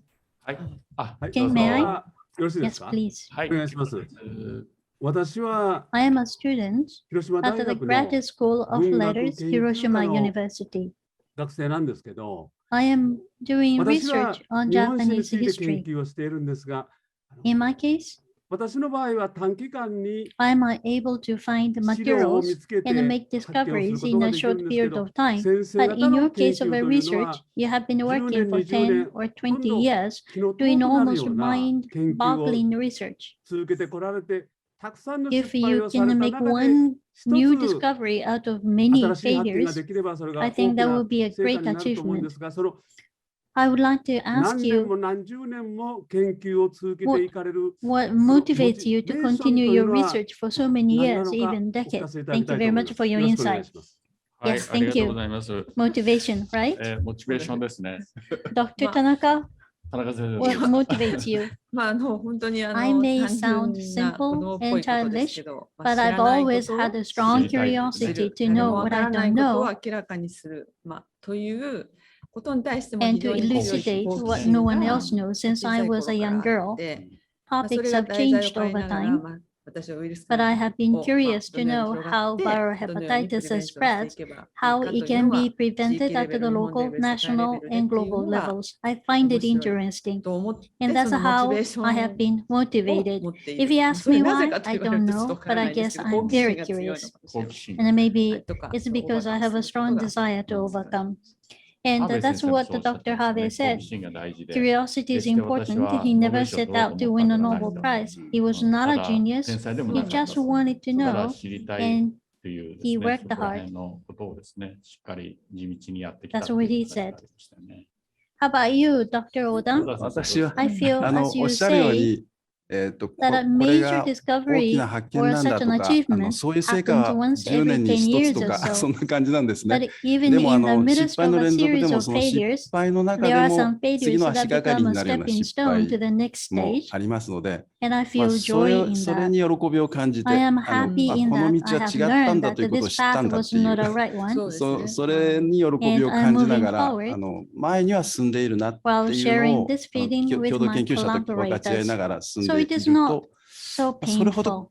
Okay, may I? Yes, please. I am a student at the Graduate School of Letters, Hiroshima University. I am doing research on Japanese history. In my case, I am able to find materials and make discoveries in a short period of time. But in your case of a research, you have been working for 10 or 20 years doing almost mind-boggling research. If you can make one new discovery out of many failures, I think that would be a great achievement. I would like to ask you, what motivates you to continue your research for so many years, even decades? Thank you very much for your insight. Yes, thank you. Motivation, right? Dr. Tanaka, what motivates you? I may sound simple and childish, but I've always had a strong curiosity to know what I don't know and to elucidate what no one else knows since I was a young girl. Topics have changed over time, but I have been curious to know how viral hepatitis spreads, how it can be prevented at the local, national, and global levels. I find it interesting, and that's how I have been motivated. If you ask me why, I don't know, but I guess I'm very curious. And maybe it's because I have a strong desire to overcome. And that's what Dr. Harvey said. Curiosity is important. He never set out to win a Nobel Prize. He was not a genius. He just wanted to know, and he worked hard. That's what he said. How about you, Dr. Oda? I feel, as you say, that a major discovery or such an achievement happens once every 10 years or so. But even in the midst of a series of failures, there are some failures that become a stepping stone to the next stage. And I feel joy in that. I am happy in that I have learned that this path was not a right one. And I'm moving forward while sharing this feeling with my collaborators. So it is not so painful.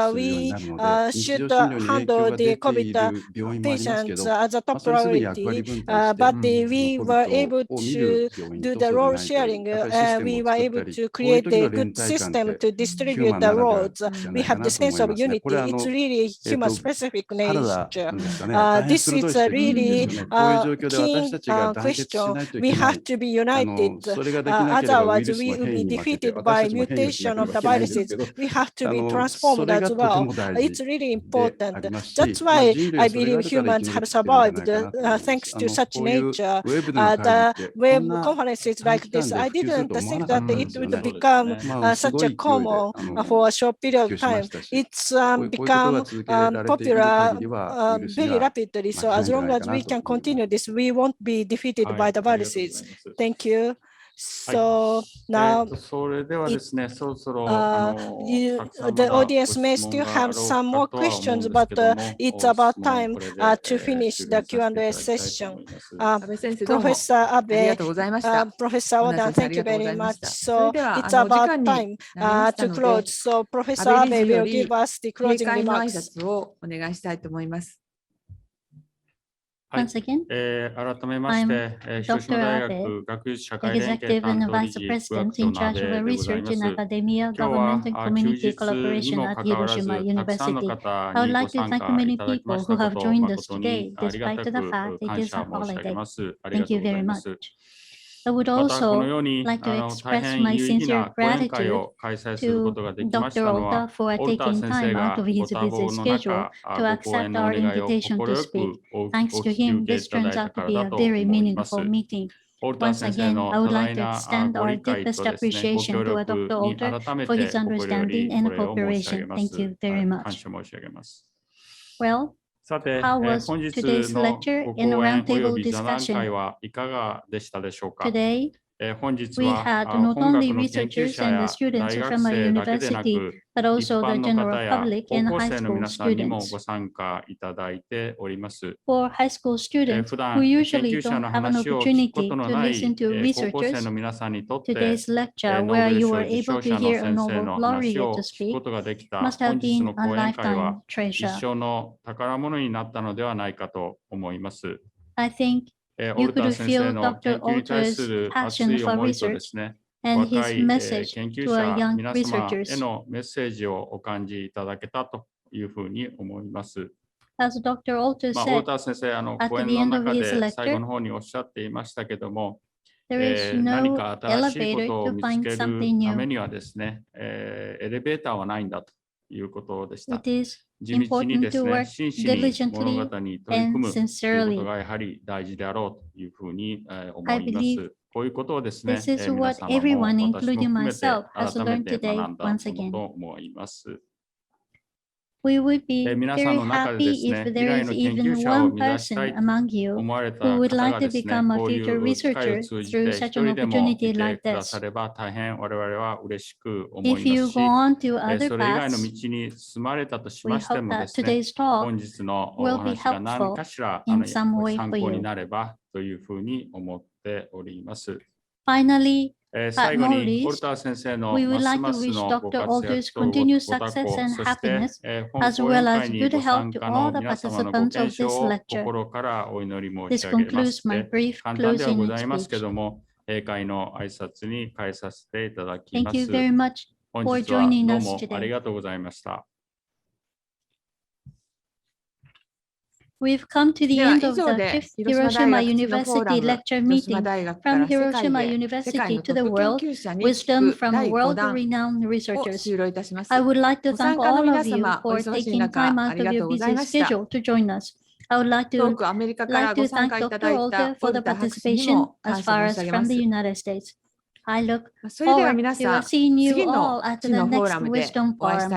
we should handle the COVID patients as a top priority, but we were able to do the role sharing. We were able to create a good system to distribute the roles. We have the sense of unity. It's really human-specific nature. This is a really keen question. We have to be united. Otherwise, we will be defeated by mutation of the viruses. We have to be transformed as well. It's really important. That's why I believe humans have survived thanks to such nature. The web conferences like this, I didn't think that it would become such a common for a short period of time. It's become popular very rapidly. So as long as we can continue this, we won't be defeated by the viruses. Thank you. So now the audience may still have some more questions, but it's about time to finish the Q&A session. Professor Abe, Professor Oda, thank you very much. So it's about time to close. So Professor Abe will give us the closing remarks. Once again, I'm Dr. Abe, Executive and Vice President in charge of research in academia, government, and community collaboration at Hiroshima University. I would like to thank many people who have joined us today, despite the fact it is a holiday. Thank you very much. I would also like to express my sincere gratitude to Dr. Ota for taking time out of his busy schedule to accept our invitation to speak. Thanks to him, this turns out to be a very meaningful meeting. Once again, I would like to extend our deepest appreciation to Dr. Alter for his understanding and cooperation. Thank you very much. Well, how was today's lecture and roundtable discussion? Today, we had not only researchers and students from a university, but also the general public and high school students. For high school students who usually don't have an opportunity to listen to researchers, today's lecture, where you were able to hear a Nobel Laureate speak, must have been a lifetime treasure. I think you could feel Dr. Alter's passion for research and his message to our young researchers. As Dr. Alter said at the end of his lecture, there is no elevator to find something new. It is important to work diligently and sincerely. I believe this is what everyone, including myself, has learned today once again. We would be very happy if there is even one person among you who would like to become a future researcher through such an opportunity like this. If you go on to other paths, we hope that today's talk will be helpful in some way for you. Finally, but not least, we would like to wish Dr. Alter's continued success and happiness, as well as good health to all the participants of this lecture. This concludes my brief closing speech. Thank you very much for joining us today. We've come to the end of the 5th Hiroshima University lecture meeting. From Hiroshima University to the world, wisdom from world-renowned researchers. I would like to thank all of you for taking time out of your busy schedule to join us. I would like to thank Dr. Alter for the participation as far as from the United States. I look forward to seeing you all at the next Wisdom Forum.